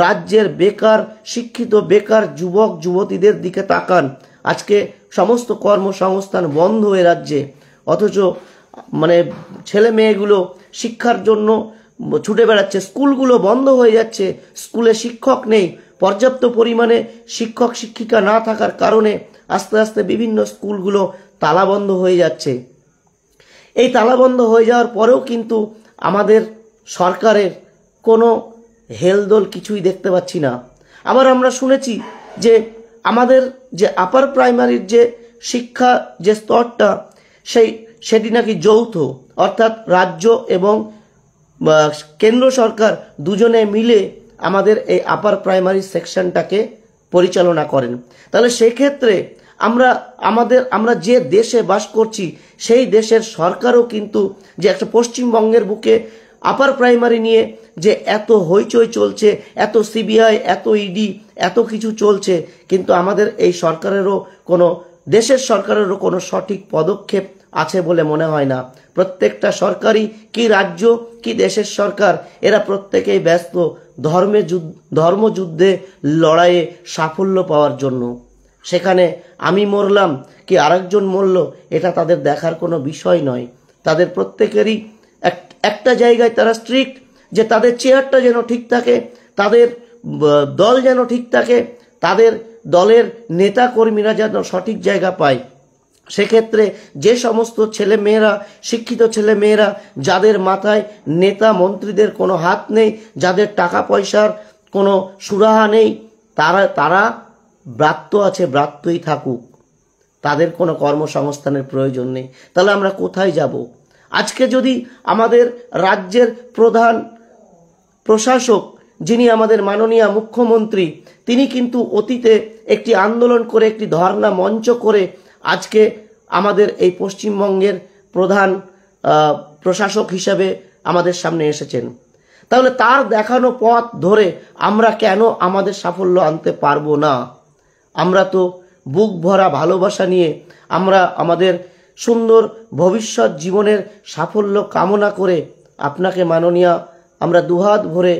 রাজ্যের বেকার, শিক্ষিত বেকার যুবক যুবতীদের দিকে তাকান। আজকে সমস্ত কর্মসংস্থান বন্ধ হয়ে রাজ্যে, অথচ ছেলে মেয়েগুলো শিক্ষার জন্য ছুটে বেড়াচ্ছে, স্কুলগুলো বন্ধ হয়ে যাচ্ছে, স্কুলে শিক্ষক নেই, পর্যাপ্ত পরিমাণে শিক্ষক শিক্ষিকা না থাকার কারণে আস্তে আস্তে বিভিন্ন স্কুলগুলো তালাবন্ধ হয়ে যাচ্ছে। এই তালাবন্ধ হয়ে যাওয়ার পরেও কিন্তু আমাদের সরকারের কোনো হেলদোল কিছুই দেখতে পাচ্ছি না। আবার আমরা শুনেছি যে আমাদের যে আপার প্রাইমারির যে শিক্ষা যে স্তরটা সেটি নাকি যৌথ, অর্থাৎ রাজ্য এবং কেন্দ্র সরকার দুজনে মিলে আমাদের এই আপার প্রাইমারি সেকশনটাকে পরিচালনা করেন। তাহলে সেক্ষেত্রে আমরা যে দেশে বাস করছি সেই দেশের সরকারও কিন্তু যে একটা পশ্চিমবঙ্গের বুকে আপার প্রাইমারি নিয়ে যে এত হইচই চলছে, এত সিবিআই, এত ইডি, এত কিছু চলছে, কিন্তু আমাদের এই দেশের সরকারেরও কোনো সঠিক পদক্ষেপ আছে বলে মনে হয় না। প্রত্যেকটা সরকারই, কি রাজ্য কি দেশের সরকার, এরা প্রত্যেকেই ব্যস্ত ধর্মযুদ্ধে, লড়াইয়ে সাফল্য পাওয়ার জন্য। সেখানে আমি মরলাম কি আরেকজন মরল, এটা তাদের দেখার কোনো বিষয় নয়। তাদের প্রত্যেকেরই একটা জায়গায় তারা স্ট্রিক্ট, যে তাদের চেয়ারটা যেন ঠিক থাকে, তাদের দল যেন ঠিক থাকে, তাদের দলের নেতা কর্মীরা যেন সঠিক জায়গা পায়। সেক্ষেত্রে যে সমস্ত ছেলেমেয়েরা, শিক্ষিত ছেলেমেয়েরা, যাদের মাথায় নেতা মন্ত্রীদের কোনো হাত নেই, যাদের টাকা পয়সার কোনো সুরাহা নেই, তারা ব্রাত্য আছে, ব্রাত্যই থাকুক, তাদের কোনো কর্মসংস্থানের প্রয়োজন নেই। তাহলে আমরা কোথায় যাব? আজকে যদি আমাদের রাজ্যের প্রধান প্রশাসক যিনি আমাদের মাননীয় মুখ্যমন্ত্রী, তিনি কিন্তু অতীতে একটি আন্দোলন করে, একটি ধর্ণা মঞ্চ করে আজকে আমাদের এই পশ্চিমবঙ্গের প্রধান প্রশাসক হিসেবে আমাদের সামনে এসেছেন, তাহলে তার দেখানো পথ ধরে আমরা কেন আমাদের সাফল্য আনতে পারবো না? আমরা তো বুক ভরা ভালোবাসা নিয়ে আমরা আমাদের সুন্দর ভবিষ্যৎ জীবনের সাফল্য কামনা করে আপনাকে মাননীয় আমরা দুহাত ভরে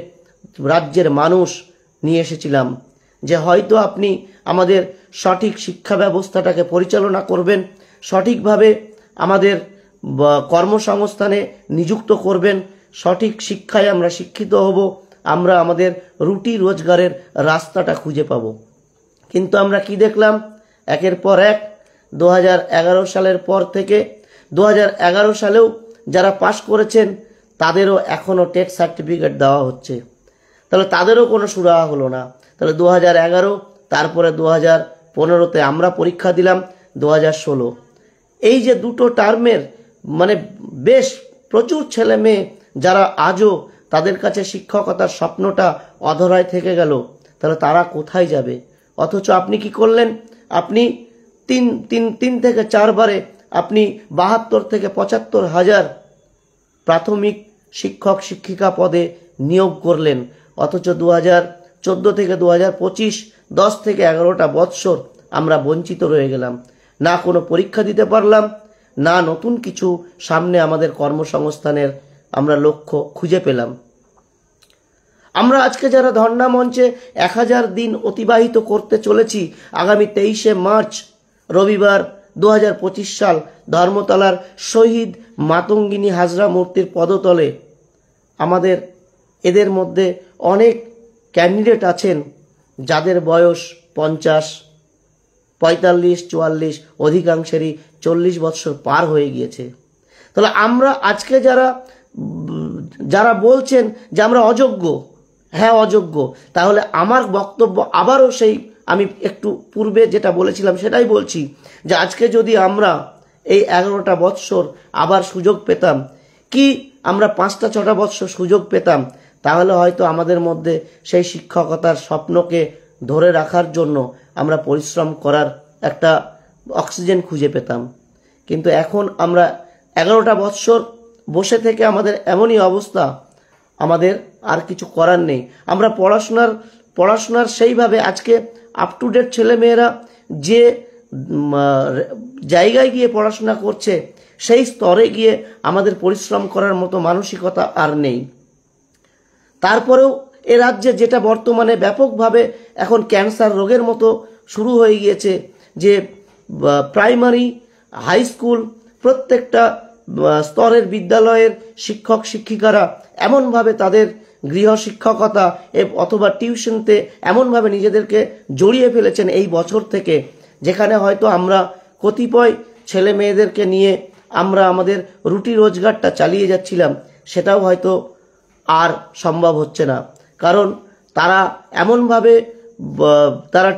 রাজ্যের মানুষ নিয়ে এসেছিলাম, যে হয়তো আপনি আমাদের সঠিক শিক্ষা ব্যবস্থাটাকে পরিচালনা করবেন, সঠিকভাবে আমাদের কর্মসংস্থানে নিযুক্ত করবেন, সঠিক শিক্ষায় আমরা শিক্ষিত হব, আমরা আমাদের রুটি রোজগারের রাস্তাটা খুঁজে পাব। কিন্তু আমরা কি দেখলাম? একের পর এক 2011 সালের পর থেকে 2011 সালেও যারা পাশ করেছেন তাদেরও এখনও টেট সার্টিফিকেট দেওয়া হচ্ছে, তাহলে তাদেরও কোনো সুরাহা হলো না। তাহলে 2011, তারপরে 2015-তে আমরা পরীক্ষা দিলাম, 2016। এই যে দুটো টার্মের মানে বেশ প্রচুর ছেলে মেয়ে যারা আজও তাদের কাছে শিক্ষকতার স্বপ্নটা অধরায় থেকে গেল, তাহলে তারা কোথায় যাবে? অথচ আপনি কি করলেন? আপনি তিন থেকে 4 বারে আপনি 72 থেকে 75 হাজার প্রাথমিক শিক্ষক শিক্ষিকা পদে নিয়োগ করলেন। অথচ 2014 থেকে 2025 10 থেকে 11টা বৎসর আমরা বঞ্চিত রয়ে গেলাম, না কোনো পরীক্ষা দিতে পারলাম, না নতুন কিছু সামনে আমাদের কর্মসংস্থানের আমরা লক্ষ্য খুঁজে পেলাম। আমরা আজকে যারা ধর্ণা মঞ্চে 1000 দিন অতিবাহিত করতে চলেছি, আগামী 23শে মার্চ রবিবার 2025 সাল ধর্মতলার শহীদ মাতঙ্গিনী হাজরা মূর্তির পদতলে আমাদের এদের মধ্যে অনেক ক্যান্ডিডেট আছেন যাদের বয়স 50, 45, 44, অধিকাংশেরই 40 বছর পার হয়ে গিয়েছে। তাহলে আমরা আজকে যারা বলছেন যে আমরা অযোগ্য, হ্যাঁ অযোগ্য, তাহলে আমার বক্তব্য আবারও সেই আমি একটু পূর্বে যেটা বলেছিলাম সেটাই বলছি, যে আজকে যদি আমরা এই 11টা বৎসর আবার সুযোগ পেতাম, কি আমরা 5-6টা বৎসর সুযোগ পেতাম, তাহলে হয়তো আমাদের মধ্যে সেই শিক্ষকতার স্বপ্নকে ধরে রাখার জন্য আমরা পরিশ্রম করার একটা অক্সিজেন খুঁজে পেতাম। কিন্তু এখন আমরা 11টা বৎসর বসে থেকে আমাদের এমনই অবস্থা, আমাদের আর কিছু করার নেই। আমরা পড়াশোনার সেইভাবে আজকে আপ টু ডেট ছেলেমেয়েরা যে জায়গায় গিয়ে পড়াশোনা করছে, সেই স্তরে গিয়ে আমাদের পরিশ্রম করার মতো মানসিকতা আর নেই। তারপরেও এ রাজ্যে যেটা বর্তমানে ব্যাপকভাবে এখন ক্যান্সার রোগের মতো শুরু হয়ে গিয়েছে, যে প্রাইমারি, হাই স্কুল, প্রত্যেকটা স্তরের বিদ্যালয়ের শিক্ষক শিক্ষিকারা এমনভাবে তাদের গৃহ শিক্ষকতা অথবা টিউশনতে এমনভাবে নিজেদেরকে জড়িয়ে ফেলেছেন এই বছর থেকে, যেখানে হয়তো আমরা কতিপয় ছেলে মেয়েদেরকে নিয়ে আমরা আমাদের রুটি রোজগারটা চালিয়ে যাচ্ছিলাম, সেটাও হয়তো আর সম্ভব হচ্ছে না। কারণ তারা এমনভাবে তারা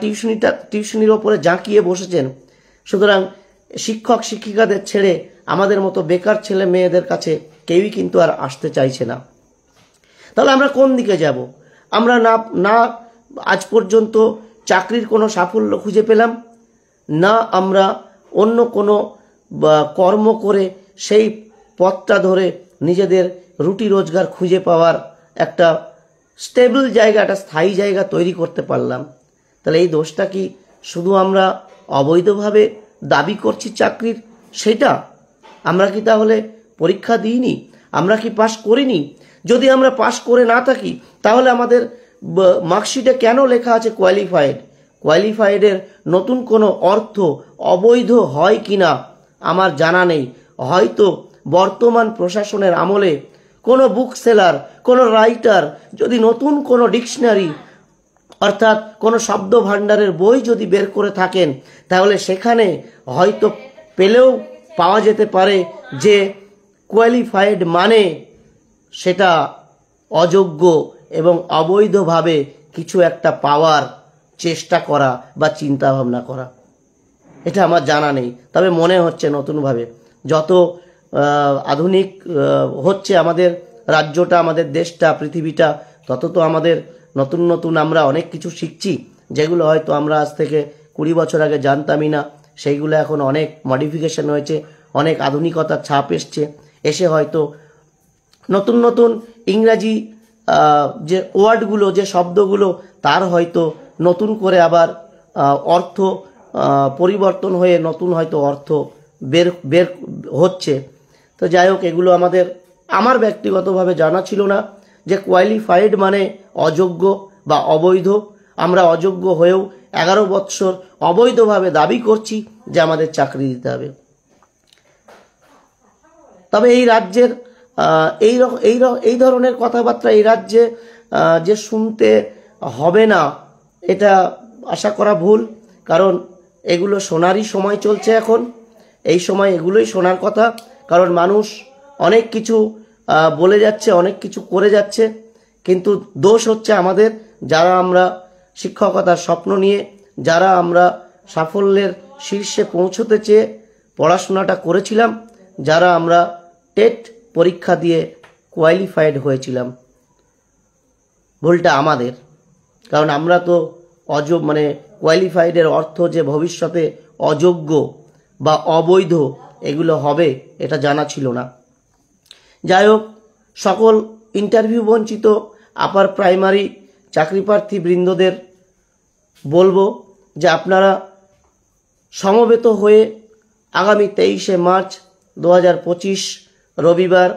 টিউশনির ওপরে জাঁকিয়ে বসেছেন। সুতরাং শিক্ষক শিক্ষিকাদের ছেড়ে আমাদের মতো বেকার ছেলে মেয়েদের কাছে কেউই কিন্তু আর আসতে চাইছে না। তাহলে আমরা কোন দিকে যাব? আমরা না আজ পর্যন্ত চাকরির কোনো সাফল্য খুঁজে পেলাম, না আমরা অন্য কোনো কর্ম করে সেই পথটা ধরে নিজেদের রুটি রোজগার খুঁজে পাওয়ার একটা স্টেবল জায়গা, একটা স্থায়ী জায়গা তৈরি করতে পারলাম। তাহলে এই দোষটা কি শুধু আমরা অবৈধভাবে দাবি করছি চাকরির, সেটা আমরা কি তাহলে পরীক্ষা দিইনি? আমরা কি পাশ করিনি? যদি আমরা পাশ করে না থাকি, তাহলে আমাদের মার্কশিটে কেন লেখা আছে কোয়ালিফাইড? কোয়ালিফাইডের নতুন কোনো অর্থ অবৈধ হয় কিনা আমার জানা নেই। হয়তো বর্তমান প্রশাসনের আমলে কোনো বুক সেলার, কোনো রাইটার যদি নতুন কোনো ডিকশনারি অর্থাৎ কোনো শব্দ ভাণ্ডারের বই যদি বের করে থাকেন, তাহলে সেখানে হয়তো পেলেও পাওয়া যেতে পারে যে কোয়ালিফাইড মানে সেটা অযোগ্য এবং অবৈধভাবে কিছু একটা পাওয়ার চেষ্টা করা বা চিন্তা ভাবনা করা। এটা আমার জানা নেই, তবে মনে হচ্ছে নতুনভাবে যত আধুনিক হচ্ছে আমাদের রাজ্যটা, আমাদের দেশটা, পৃথিবীটা, তত তো আমাদের নতুন নতুন আমরা অনেক কিছু শিখছি, যেগুলো হয়তো আমরা আজ থেকে 20 বছর আগে জানতামই না। সেইগুলো এখন অনেক মডিফিকেশন হয়েছে, অনেক আধুনিকতার ছাপ এসে হয়তো নতুন নতুন ইংরাজি যে ওয়ার্ডগুলো, যে শব্দগুলো, তার হয়তো নতুন করে আবার অর্থ পরিবর্তন হয়ে নতুন হয়তো অর্থ বের হচ্ছে। তো যাই হোক, এগুলো আমার ব্যক্তিগতভাবে জানা ছিল না যে কোয়ালিফাইড মানে অযোগ্য বা অবৈধ। আমরা অযোগ্য হয়েও 11 বৎসর অবৈধভাবে দাবি করছি যে আমাদের চাকরি দিতে হবে। তবে এই রাজ্যের এই ধরনের কথাবার্তা এই রাজ্যে যে শুনতে হবে না, এটা আশা করা ভুল। কারণ এগুলো শোনারই সময় চলছে এখন, এই সময় এগুলোই শোনার কথা। কারণ মানুষ অনেক কিছু বলে যাচ্ছে, অনেক কিছু করে যাচ্ছে, কিন্তু দোষ হচ্ছে আমাদের, যারা আমরা শিক্ষকতার স্বপ্ন নিয়ে, যারা আমরা সাফল্যের শীর্ষে পৌঁছতে চেয়ে পড়াশোনাটা করেছিলাম, যারা আমরা টেট পরীক্ষা দিয়ে কোয়ালিফাইড হয়েছিলাম। ভুলটা আমাদের, কারণ আমরা তো কোয়ালিফাইডের অর্থ যে ভবিষ্যতে অযোগ্য বা অবৈধ এগুলো হবে এটা জানা ছিল না। যাই হোক, সকল ইন্টারভিউ বঞ্চিত আপার প্রাইমারি চাকরিপ্রার্থী বৃন্দদের বলবো যে আপনারা সমবেত হয়ে আগামী 23শে মার্চ 2025 রবিবার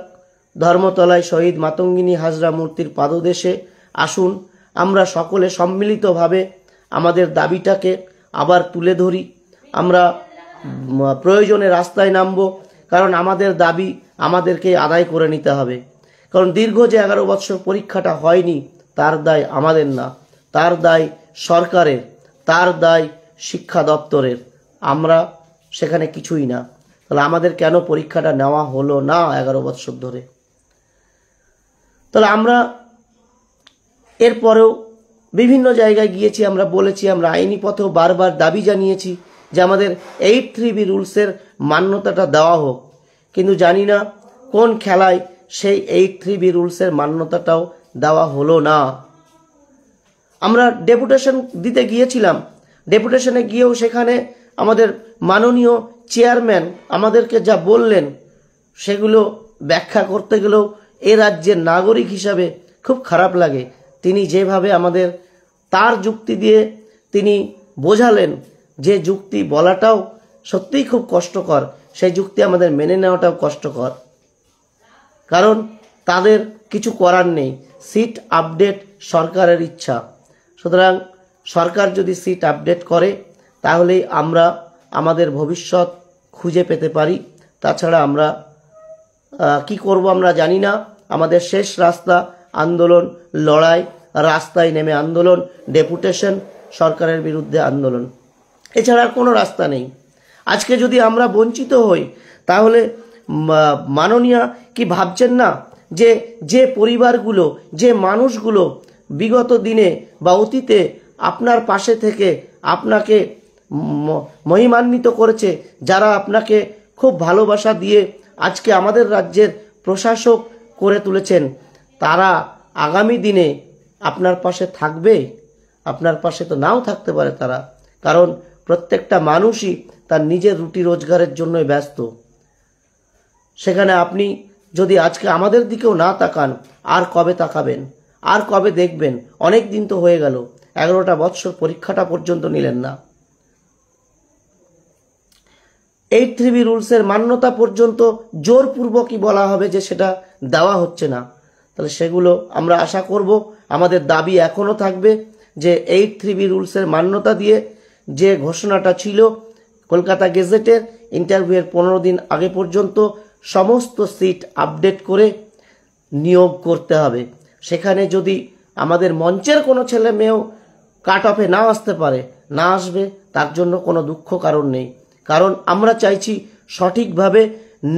ধর্মতলায় শহীদ মাতঙ্গিনী হাজরা মূর্তির পাদদেশে আসুন। আমরা সকলে সম্মিলিতভাবে আমাদের দাবিটাকে আবার তুলে ধরি। আমরা প্রয়োজনে রাস্তায় নামব, কারণ আমাদের দাবি আমাদেরকে আদায় করে নিতে হবে। কারণ দীর্ঘ যে 11 বৎসর পরীক্ষাটা হয়নি, তার দায় আমাদের না, তার দায় সরকারের, তার দায় শিক্ষা দপ্তরের। আমরা সেখানে কিছুই না। তাহলে আমাদের কেন পরীক্ষাটা নেওয়া হলো না 11 বৎসর ধরে? তাহলে আমরা এরপরেও বিভিন্ন জায়গায় গিয়েছি, আমরা বলেছি, আমরা আইনি পথেও বারবার দাবি জানিয়েছি যে আমাদের 8(3)B রুলসের মান্যতাটা দেওয়া হোক। কিন্তু জানি না কোন খেলায় সেই 8(3)B রুলসের মান্যতাটাও দেওয়া হলো না। আমরা ডেপুটেশন দিতে গিয়েছিলাম, ডেপুটেশনে গিয়েও সেখানে আমাদের মাননীয় চেয়ারম্যান আমাদেরকে যা বললেন সেগুলো ব্যাখ্যা করতে গেলেও এ রাজ্যের নাগরিক হিসাবে খুব খারাপ লাগে। তিনি যেভাবে আমাদের তার যুক্তি দিয়ে তিনি বোঝালেন, যে যুক্তি বলাটাও সত্যিই খুব কষ্টকর, সেই যুক্তি আমাদের মেনে নেওয়াটাও কষ্টকর। কারণ তাদের কিছু করার নেই, সিট আপডেট সরকারের ইচ্ছা। সুতরাং সরকার যদি সিট আপডেট করে তাহলেই আমরা আমাদের ভবিষ্যৎ খুঁজে পেতে পারি। তাছাড়া আমরা কি করব আমরা জানি না। আমাদের শেষ রাস্তা আন্দোলন, লড়াই, রাস্তায় নেমে আন্দোলন, ডেপুটেশন, সরকারের বিরুদ্ধে আন্দোলন, এছাড়া কোনো রাস্তা নেই। আজকে যদি আমরা বঞ্চিত হই তাহলে মাননীয়া কি ভাবছেন না যে পরিবারগুলো, যে মানুষগুলো বিগত দিনে বা অতীতে আপনার পাশে থেকে আপনাকে মহিমান্বিত করেছে, যারা আপনাকে খুব ভালোবাসা দিয়ে আজকে আমাদের রাজ্যের প্রশাসক করে তুলেছেন, তারা আগামী দিনে আপনার পাশে থাকবে? আপনার পাশে তো নাও থাকতে পারে তারা, কারণ প্রত্যেকটা মানুষই তার নিজের রুটি রোজগারের জন্যই ব্যস্ত। সেখানে আপনি যদি আজকে আমাদের দিকেও না তাকান, আর কবে তাকাবেন? আর কবে দেখবেন? অনেক দিন তো হয়ে গেল, 11টা বৎসর পরীক্ষাটা পর্যন্ত নিলেন না। 8(3)B রুলসের মান্যতা পর্যন্ত জোরপূর্বকই বলা হবে যে সেটা দেওয়া হচ্ছে না। তাহলে সেগুলো আমরা আশা করব, আমাদের দাবি এখনও থাকবে যে 8(3)B রুলসের মান্যতা দিয়ে যে ঘোষণাটা ছিল কলকাতা গেজেটের, ইন্টারভিউয়ের 15 দিন আগে পর্যন্ত সমস্ত সিট আপডেট করে নিয়োগ করতে হবে। সেখানে যদি আমাদের মঞ্চের কোনো ছেলে মেয়েও কাট অফে না আসতে পারে, না আসবে, তার জন্য কোনো দুঃখ কারণ নেই। কারণ আমরা চাইছি সঠিকভাবে,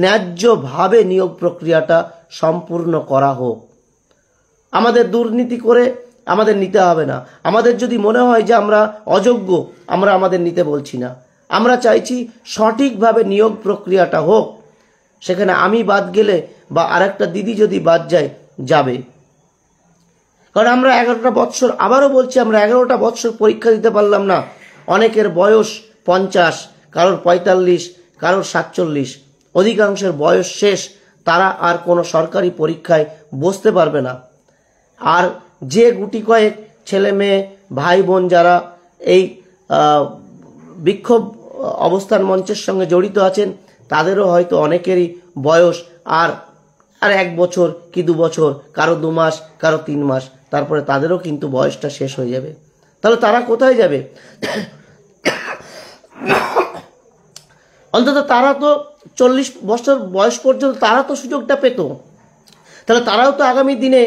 ন্যায্যভাবে নিয়োগ প্রক্রিয়াটা সম্পূর্ণ করা হোক। আমাদের দুর্নীতি করে আমাদের নিতে হবে না। আমাদের যদি মনে হয় যে আমরা অযোগ্য, আমরা আমাদের নিতে বলছি না। আমরা চাইছি সঠিকভাবে নিয়োগ প্রক্রিয়াটা হোক, সেখানে আমি বাদ গেলে বা আরেকটা দিদি যদি বাদ যায়, যাবে। কারণ আমরা 11টা বৎসর, আবারও বলছি, আমরা 11টা বৎসর পরীক্ষা দিতে পারলাম না। অনেকের বয়স 50, কারোর 45, কারোর 47, অধিকাংশের বয়স শেষ, তারা আর কোনো সরকারি পরীক্ষায় বসতে পারবে না। আর যে গুটি কয়েক ছেলে মেয়ে ভাই বোন যারা এই বিক্ষোভ অবস্থান মঞ্চের সঙ্গে জড়িত আছেন, তাদেরও হয়তো অনেকেরই বয়স আর 1 বছর কি 2 বছর, কারো 2 মাস, কারো 3 মাস, তারপরে তাদেরও কিন্তু বয়সটা শেষ হয়ে যাবে। তাহলে তারা কোথায় যাবে? অন্তত তারা তো 40 বছর বয়স পর্যন্ত তারা তো সুযোগটা পেত। তাহলে তারাও তো আগামী দিনে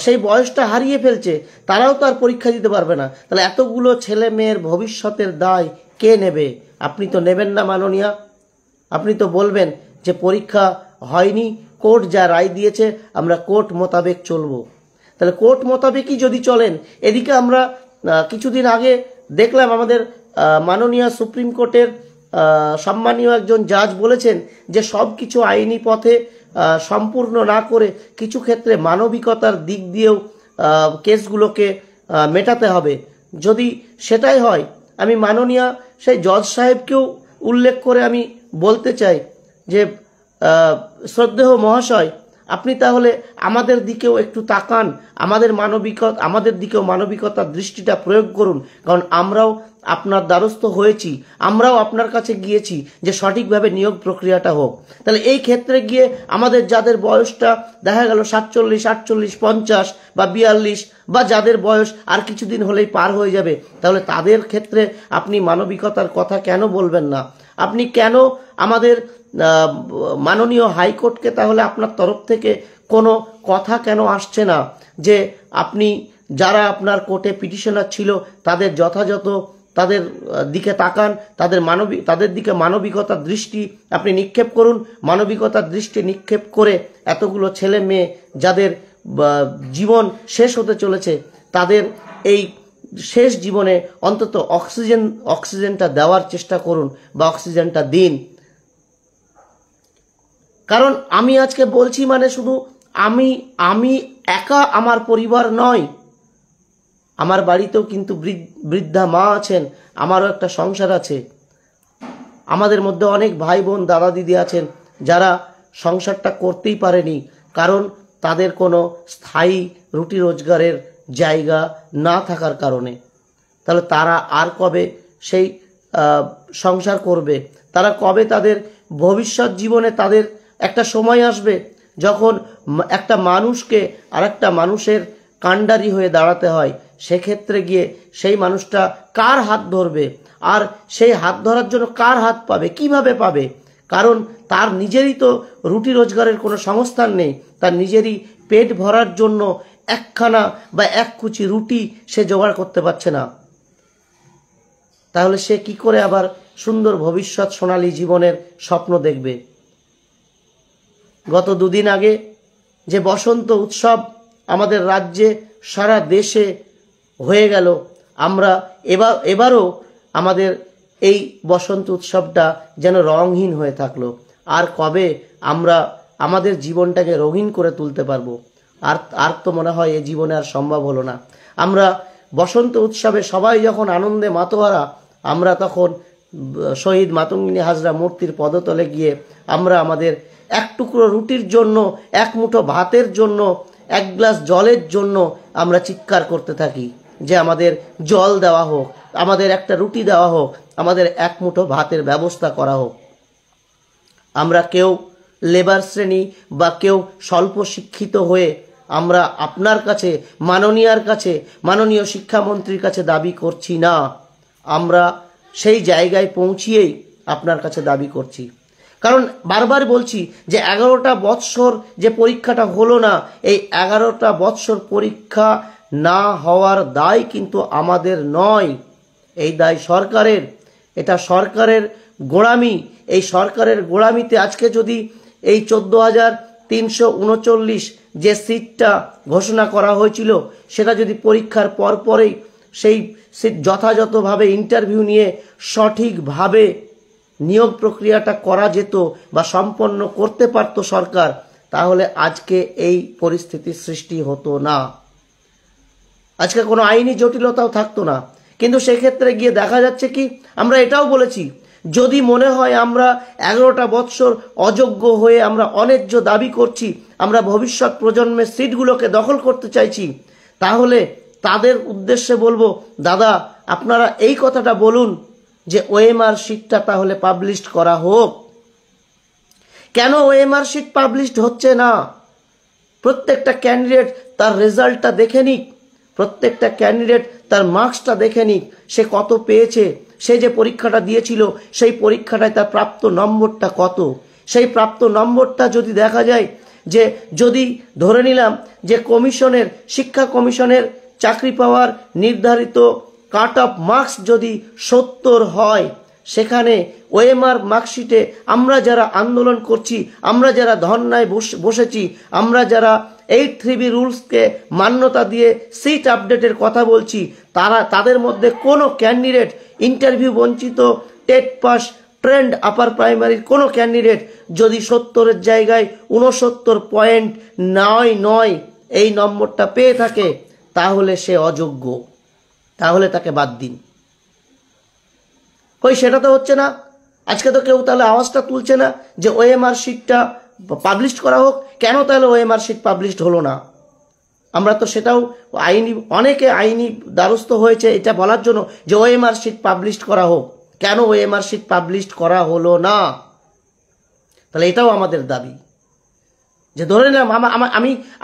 সেই বয়সটা হারিয়ে ফেলছে, তারাও তো আর পরীক্ষা দিতে পারবে না। তাহলে এতগুলো ছেলে মেয়ের ভবিষ্যতের দায় কে নেবে? আপনি তো নেবেন না মাননীয়া। আপনি তো বলবেন যে পরীক্ষা হয়নি, কোর্ট যা রায় দিয়েছে আমরা কোর্ট মোতাবেক চলবো। তাহলে কোর্ট মোতাবেকই যদি চলেন, এদিকে আমরা কিছুদিন আগে দেখলাম আমাদের মাননীয় সুপ্রিম কোর্টের সম্মানীয় একজন জাজ বলেছেন যে সব কিছু আইনি পথে সম্পূর্ণ না করে কিছু ক্ষেত্রে মানবিকতার দিক দিয়েও কেসগুলোকে মেটাতে হবে। যদি সেটাই হয়, আমি মাননীয় সেই জজ সাহেবকেও উল্লেখ করে আমি বলতে চাই যে শ্রদ্ধেয় মহাশয়, আপনি তাহলে আমাদের দিকেও একটু তাকান, আমাদের দিকেও মানবিকতার দৃষ্টিটা প্রয়োগ করুন। কারণ আমরাও আপনার দ্বারস্থ হয়েছি, আমরাও আপনার কাছে গিয়েছি যে সঠিকভাবে নিয়োগ প্রক্রিয়াটা হোক। তাহলে এই ক্ষেত্রে গিয়ে আমাদের যাদের বয়সটা দেখা গেল 47, 48, 50 বা 42, বা যাদের বয়স আর কিছুদিন হলেই পার হয়ে যাবে, তাহলে তাদের ক্ষেত্রে আপনি মানবিকতার কথা কেন বলবেন না? আপনি কেন আমাদের মাননীয় হাইকোর্টকে তাহলে আপনার তরফ থেকে কোনো কথা কেন আসছে না যে আপনি যারা আপনার কোর্টে পিটিশনার ছিল তাদের যথাযথ তাদের দিকে তাকান, তাদের দিকে মানবিকতার দৃষ্টি আপনি নিক্ষেপ করুন। মানবিকতার দৃষ্টি নিক্ষেপ করে এতগুলো ছেলে মেয়ে যাদের জীবন শেষ হতে চলেছে, তাদের এই শেষ জীবনে অন্তত অক্সিজেনটা দেওয়ার চেষ্টা করুন বা অক্সিজেনটা দিন। কারণ আমি আজকে বলছি মানে শুধু আমি একা, আমার পরিবার নয়, আমার বাড়িতেও কিন্তু বৃদ্ধা মা আছেন, আমারও একটা সংসার আছে। আমাদের মধ্যে অনেক ভাই বোন দাদা দিদি আছেন যারা সংসারটা করতেই পারেনি, কারণ তাদের কোনো স্থায়ী রুটি রোজগারের জায়গা না থাকার কারণে। তাহলে তারা আর কবে সেই সংসার করবে? তারা কবে তাদের ভবিষ্যৎ জীবনে তাদের একটা সময় আসবে যখন একটা মানুষকে আর একটা মানুষের কাণ্ডারি হয়ে দাঁড়াতে হয়, সেক্ষেত্রে গিয়ে সেই মানুষটা কার হাত ধরবে? আর সেই হাত ধরার জন্য কার হাত পাবে, কিভাবে পাবে? কারণ তার নিজেরই তো রুটি রোজগারের কোনো সংস্থান নেই, তার নিজেরই পেট ভরার জন্য একখানা বা এক কুচি রুটি সে জোগাড় করতে পারছে না। তাহলে সে কি করে আবার সুন্দর ভবিষ্যৎ সোনালী জীবনের স্বপ্ন দেখবে? গত 2 দিন আগে যে বসন্ত উৎসব আমাদের রাজ্যে সারা দেশে হয়ে গেল, আমরা এবারও আমাদের এই বসন্ত উৎসবটা যেন রঙহীন হয়ে থাকলো। আর কবে আমরা আমাদের জীবনটাকে রঙিন করে তুলতে পারবো? আর তো মনে হয় এই জীবনে আর সম্ভব হলো না। আমরা বসন্ত উৎসবে সবাই যখন আনন্দে মাতোয়ারা, আমরা তখন শহীদ মাতঙ্গিনী হাজরা মূর্তির পদতলে গিয়ে আমরা আমাদের এক টুকরো রুটির জন্য, এক মুঠো ভাতের জন্য, এক গ্লাস জলের জন্য আমরা চিৎকার করতে থাকি যে আমাদের জল দেওয়া হোক, আমাদের একটা রুটি দেওয়া হোক, আমাদের এক মুঠো ভাতের ব্যবস্থা করা হোক। আমরা কেউ লেবার শ্রেণী বা কেউ স্বল্প শিক্ষিত হয়ে আমরা আপনার কাছে, মাননীয়ার কাছে, মাননীয় শিক্ষামন্ত্রীর কাছে দাবি করছি না। আমরা সেই জায়গায় পৌঁছিয়েই আপনার কাছে দাবি করছি। কারণ বারবার বলছি যে 11টা বৎসর যে পরীক্ষাটা হলো না, এই 11টা বৎসর পরীক্ষা না হওয়ার দায় কিন্তু আমাদের নয়, এই দায় সরকারের। এটা সরকারের গোঁড়ামি। এই সরকারের গোঁড়ামিতে আজকে যদি এই 14,339 যে সিটটা ঘোষণা করা হয়েছিল, সেটা যদি পরীক্ষার পরেই সেই সিট যথাযথভাবে ইন্টারভিউ নিয়ে সঠিকভাবে নিয়োগ প্রক্রিয়াটা করা যেত বা সম্পন্ন করতে পারত সরকার, তাহলে আজকে এই পরিস্থিতির সৃষ্টি হতো না, আজকে কোনো আইনি জটিলতাও থাকতো না। কিন্তু সেক্ষেত্রে গিয়ে দেখা যাচ্ছে কি, আমরা এটাও বলেছি, যদি মনে হয় আমরা 11টা বৎসর অযোগ্য হয়ে আমরা অন্যায্য দাবি করছি, আমরা ভবিষ্যৎ প্রজন্মের সিটগুলোকে দখল করতে চাইছি, তাহলে তাদের উদ্দেশ্যে বলবো, দাদা আপনারা এই কথাটা বলুন যে ওএমআর শিটটা তাহলে পাবলিশ করা হোক। কেন ওএমআর শিট পাবলিশড হচ্ছে না? প্রত্যেকটা ক্যান্ডিডেট তার রেজাল্টটা দেখে নিক, প্রত্যেকটা ক্যান্ডিডেট তার মার্কসটা দেখে নিক, সে কত পেয়েছে, সে যে পরীক্ষাটা দিয়েছিল সেই পরীক্ষাটায় তার প্রাপ্ত নম্বরটা কত। সেই প্রাপ্ত নম্বরটা যদি দেখা যায় যে, যদি ধরে নিলাম যে কমিশনের, শিক্ষা কমিশনের চাকরি পাওয়ার নির্ধারিত কাট অফ মার্কস যদি 70 হয়, সেখানে ওএমআর মার্কশিটে আমরা যারা আন্দোলন করছি, আমরা যারা ধর্নায় বসেছি, আমরা যারা 8-3B রুলসকে মান্যতা দিয়ে সিট আপডেটের কথা বলছি, তাদের মধ্যে কোনো ক্যান্ডিডেট, ইন্টারভিউ বঞ্চিত, টেট পাস, ট্রেন্ড আপার প্রাইমারির কোনো ক্যান্ডিডেট যদি 70-এর জায়গায় 69.99 এই নম্বরটা পেয়ে থাকে, তাহলে সে অযোগ্য, তাহলে তাকে বাদ দিন। কই সেটা তো হচ্ছে না। আজকে তো কেউ তাহলে আওয়াজটা তুলছে না যে ওএমআর শিটটা পাবলিশ করা হোক। কেন তাহলে ওএমআর শিট পাবলিশড হলো না? আমরা তো সেটাও অনেকে আইনি দ্বারস্থ হয়েছে এটা বলার জন্য যে ওএমআর শিট পাবলিশ করা হোক। কেন ওএমআর শিট পাবলিশ করা হলো না? তাহলে এটাও আমাদের দাবি যে ধরে নিলাম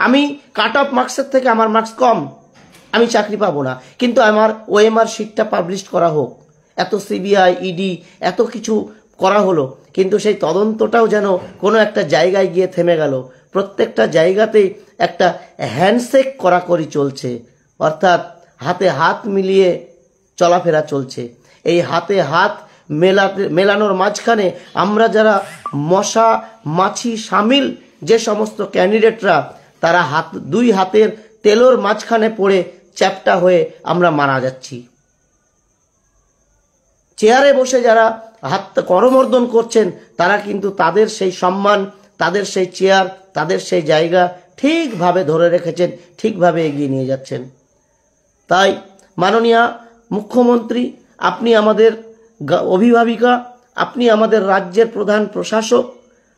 আমি কাট অফ মার্কসের থেকে আমার মার্কস কম, আমি চাকরি পাবো না, কিন্তু আমার ওএমআর শিটটা পাবলিশ করা হোক। এত সিবিআই, ইডি, এত কিছু করা হলো, কিন্তু সেই তদন্তটাও যেন কোনো একটা জায়গায় গিয়ে থেমে গেল। প্রত্যেকটা জায়গাতেই একটা হ্যান্ডশেক করাকরি চলছে, অর্থাৎ হাতে হাত মিলিয়ে চলাফেরা চলছে। এই হাতে হাত মেলানোর মাঝখানে আমরা যারা মশা মাছি সামিল যে সমস্ত ক্যান্ডিডেটরা, তারা দুই হাতের তেলোর মাঝখানে পড়ে চ্যাপ্টা হয়ে আমরা মারা যাচ্ছি। চেয়ারে বসে যারা হাত করমর্দন করছেন, তারা কিন্তু তাদের সেই সম্মান, তাদের সেই চেয়ার, তাদের সেই জায়গা ঠিকভাবে ধরে রেখেছেন, ঠিকভাবে এগিয়ে নিয়ে যাচ্ছেন। তাই মাননীয় মুখ্যমন্ত্রী, আপনি আমাদের অভিভাবিকা, আপনি আমাদের রাজ্যের প্রধান প্রশাসক,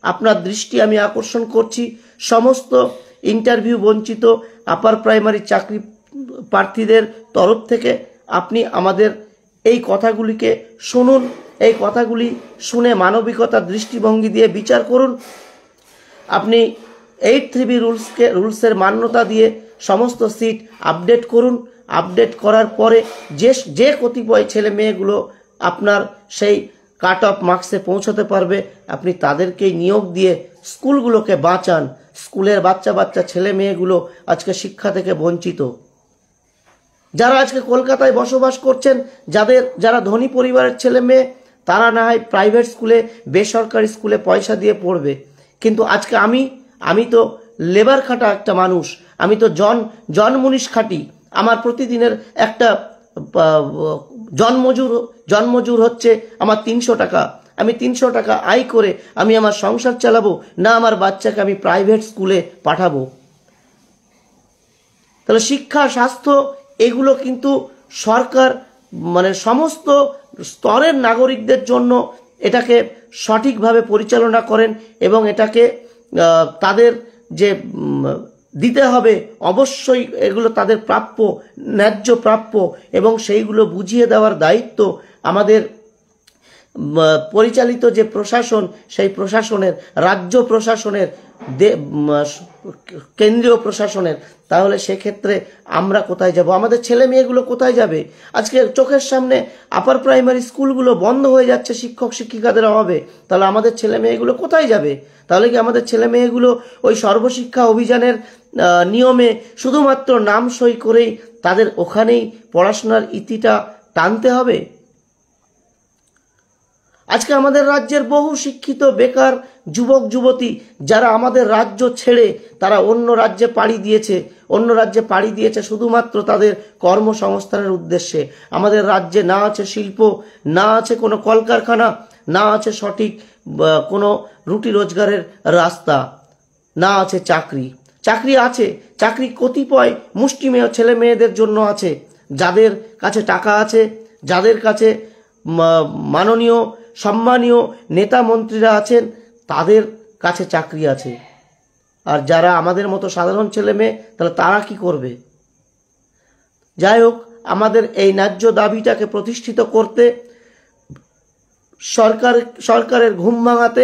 আপনার দৃষ্টি আমি আকর্ষণ করছি, সমস্ত ইন্টারভিউ বঞ্চিত আপার প্রাইমারি চাকরি প্রার্থীদের তরফ থেকে আপনি আমাদের এই কথাগুলিকে শুনুন, এই কথাগুলি শুনে মানবিকতার দৃষ্টিভঙ্গি দিয়ে বিচার করুন। আপনি 8-3B রুলসের মান্যতা দিয়ে সমস্ত সিট আপডেট করুন। আপডেট করার পরে যে কতিপয় ছেলে মেয়েগুলো আপনার সেই কাট অফ মার্কসে পৌঁছতে পারবে, আপনি তাদেরকেই নিয়োগ দিয়ে স্কুলগুলোকে বাঁচান। স্কুলের বাচ্চা ছেলে মেয়েগুলো আজকে শিক্ষা থেকে বঞ্চিত। যারা আজকে কলকাতায় বসবাস করছেন, যারা ধনী পরিবারের ছেলে মেয়ে, তারা না হয় প্রাইভেট স্কুলে, বেসরকারি স্কুলে পয়সা দিয়ে পড়বে, কিন্তু আজকে আমি তো লেবার খাটা একটা মানুষ, আমি তো জনমুনিশ খাটি। আমার প্রতিদিনের একটা জনমজুর হচ্ছে আমার 300 টাকা। আমি 300 টাকা আয় করে আমি আমার সংসার চালাবো না আমার বাচ্চাকে আমি প্রাইভেট স্কুলে পাঠাবো? তাহলে শিক্ষা, স্বাস্থ্য, এগুলো কিন্তু সরকার সমস্ত স্তরের নাগরিকদের জন্য এটাকে সঠিকভাবে পরিচালনা করেন এবং এটাকে তাদের যে দিতে হবে, অবশ্যই এগুলো তাদের প্রাপ্য, ন্যায্য প্রাপ্য, এবং সেইগুলো বুঝিয়ে দেওয়ার দায়িত্ব আমাদের পরিচালিত যে প্রশাসন, সেই প্রশাসনের, রাজ্য প্রশাসনের, কেন্দ্রীয় প্রশাসনের। তাহলে সেক্ষেত্রে আমরা কোথায় যাব? আমাদের ছেলে মেয়েগুলো কোথায় যাবে? আজকে চোখের সামনে আপার প্রাইমারি স্কুলগুলো বন্ধ হয়ে যাচ্ছে শিক্ষক শিক্ষিকাদের অভাবে। তাহলে আমাদের ছেলে মেয়েগুলো কোথায় যাবে? তাহলে কি আমাদের ছেলে মেয়েগুলো ওই সর্বশিক্ষা অভিযানের নিয়মে শুধুমাত্র নাম সই করেই তাদের ওখানেই পড়াশোনার ইতিটা টানতে হবে? আজকে আমাদের রাজ্যের বহু শিক্ষিত বেকার যুবক যুবতী যারা আমাদের রাজ্য ছেড়ে তারা অন্য রাজ্যে পাড়ি দিয়েছে শুধুমাত্র তাদের কর্মসংস্থানের উদ্দেশ্যে। আমাদের রাজ্যে না আছে শিল্প, না আছে কোনো কলকারখানা, না আছে সঠিক কোনো রুটি রোজগারের রাস্তা, না আছে চাকরি। চাকরি আছে, চাকরি কতিপয় মুষ্টিমেয় ছেলে মেয়েদের জন্য আছে, যাদের কাছে টাকা আছে, যাদের কাছে মাননীয় সম্মানীয় নেতা মন্ত্রীরা আছেন, তাদের কাছে চাকরি আছে। আর যারা আমাদের মতো সাধারণ ছেলে মেয়ে, তাহলে তারা কি করবে? যাই হোক, আমাদের এই ন্যায্য দাবিটাকে প্রতিষ্ঠিত করতে সরকারের ঘুম ভাঙাতে,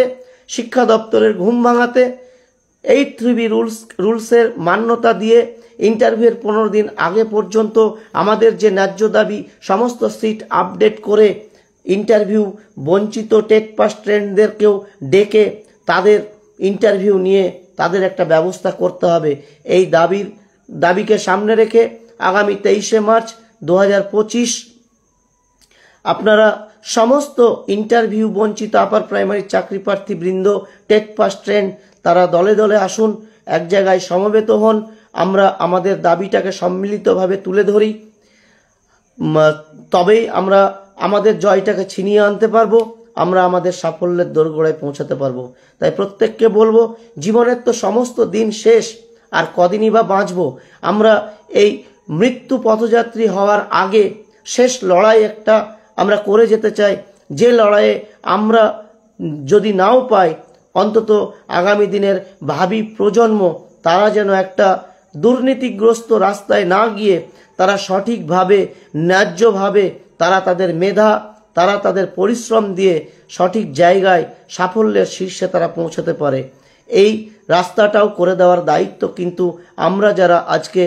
শিক্ষা দপ্তরের ঘুম ভাঙাতে 8-3B রুলসের মান্যতা দিয়ে ইন্টারভিউয়ের 15 দিন আগে পর্যন্ত আমাদের যে ন্যায্য দাবি সমস্ত সিট আপডেট করে ইন্টারভিউ বঞ্চিত টেট পাস স্টুডেন্টদেরকেও ডেকে তাদের ইন্টারভিউ নিয়ে তাদের একটা ব্যবস্থা করতে হবে। এই দাবিকে সামনে রেখে আগামী 23শে মার্চ 2025 আপনারা সমস্ত ইন্টারভিউ বঞ্চিত আপার প্রাইমারি চাকরি প্রার্থী বৃন্দ, টেট পাস স্টুডেন্ট, তারা দলে দলে আসুন, এক জায়গায় সমবেত হন, আমরা আমাদের দাবিটাকে সম্মিলিতভাবে তুলে ধরি, তবেই আমরা আমাদের জয়টাকে ছিনিয়ে আনতে পারবো, আমরা আমাদের সাফল্যের দোরগোড়ায় পৌঁছাতে পারবো। তাই প্রত্যেককে বলবো, জীবনের তো সমস্ত দিন শেষ, আর কদিনই বা বাঁচবো। আমরা এই মৃত্যু পথযাত্রী হওয়ার আগে শেষ লড়াই একটা আমরা করে যেতে চাই, যে লড়াইয়ে আমরা যদি নাও পাই, অন্তত আগামী দিনের ভাবি প্রজন্ম তারা যেন একটা দুর্নীতিগ্রস্ত রাস্তায় না গিয়ে তারা সঠিকভাবে ন্যায্যভাবে তারা তাদের মেধা, তারা তাদের পরিশ্রম দিয়ে সঠিক জায়গায় সাফল্যের শীর্ষে তারা পৌঁছাতে পারে। এই রাস্তাটাও করে দেওয়ার দায়িত্ব কিন্তু আমরা যারা আজকে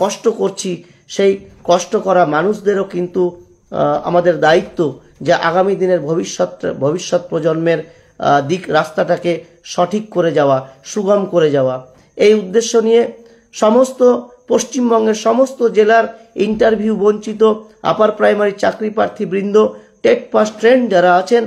কষ্ট করছি, সেই কষ্ট করা মানুষদেরও কিন্তু আমাদের দায়িত্ব যে আগামী দিনের ভবিষ্যৎ প্রজন্মের রাস্তাটাকে সঠিক করে যাওয়া, সুগম করে যাওয়া। এই উদ্দেশ্য নিয়ে সমস্ত পশ্চিমবঙ্গের সমস্ত জেলার ইন্টারভিউ বঞ্চিত আপার প্রাইমারি চাকরি প্রার্থী বৃন্দ, টেট পাস স্টুডেন্ট যারা আছেন,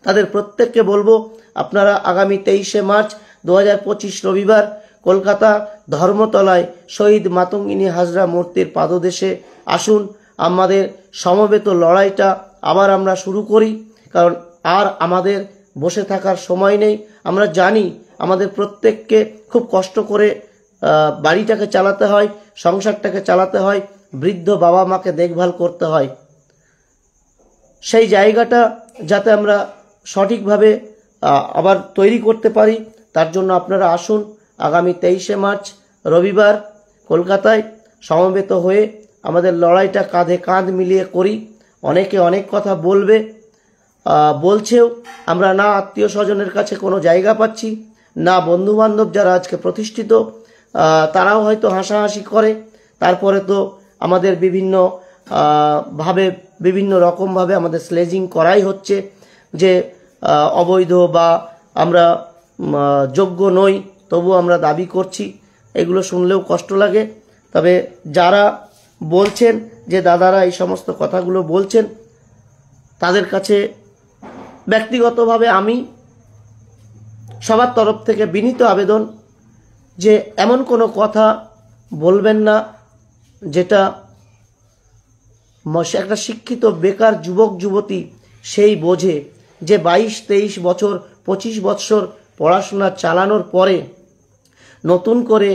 তাদের প্রত্যেককে বলবো, আপনারা আগামী 23শে মার্চ 2025 রবিবার কলকাতা ধর্মতলায় শহীদ মাতঙ্গিনী হাজরা মূর্তির পাদদেশে আসুন। আমাদের সমবেত লড়াইটা আবার আমরা শুরু করি, কারণ আর আমাদের বসে থাকার সময় নেই। আমরা জানি আমাদের প্রত্যেককে খুব কষ্ট করে বাড়িটাকে চালাতে হয়, সংসারটাকে চালাতে হয়, বৃদ্ধ বাবা মাকে দেখভাল করতে হয়। সেই জায়গাটা যাতে আমরা সঠিকভাবে আবার তৈরি করতে পারি, তার জন্য আপনারা আসুন আগামী 23শে মার্চ রবিবার কলকাতায় সমবেত হয়ে আমাদের লড়াইটা কাঁধে কাঁধ মিলিয়ে করি। অনেকে অনেক কথা বলছেও, আমরা না আত্মীয় স্বজনের কাছে কোনো জায়গা পাচ্ছি, না বন্ধুবান্ধব যারা আজকে প্রতিষ্ঠিত তারাও হয়তো হাসাহাসি করে। তারপরে তো আমাদের বিভিন্ন রকমভাবে আমাদের স্লেজিং করাই হচ্ছে যে অবৈধ বা আমরা যোগ্য নই, তবু আমরা দাবি করছি। এগুলো শুনলেও কষ্ট লাগে। তবে যারা বলছেন যে দাদারা এই সমস্ত কথাগুলো বলছেন, তাদের কাছে ব্যক্তিগতভাবে আমি সবার তরফ থেকে বিনীত আবেদন যে এমন কোনো কথা বলবেন না যেটা একটা শিক্ষিত বেকার যুবক যুবতী সেই বোঝে যে 22-23 বছর 25 বছর পড়াশোনা চালানোর পরে নতুন করে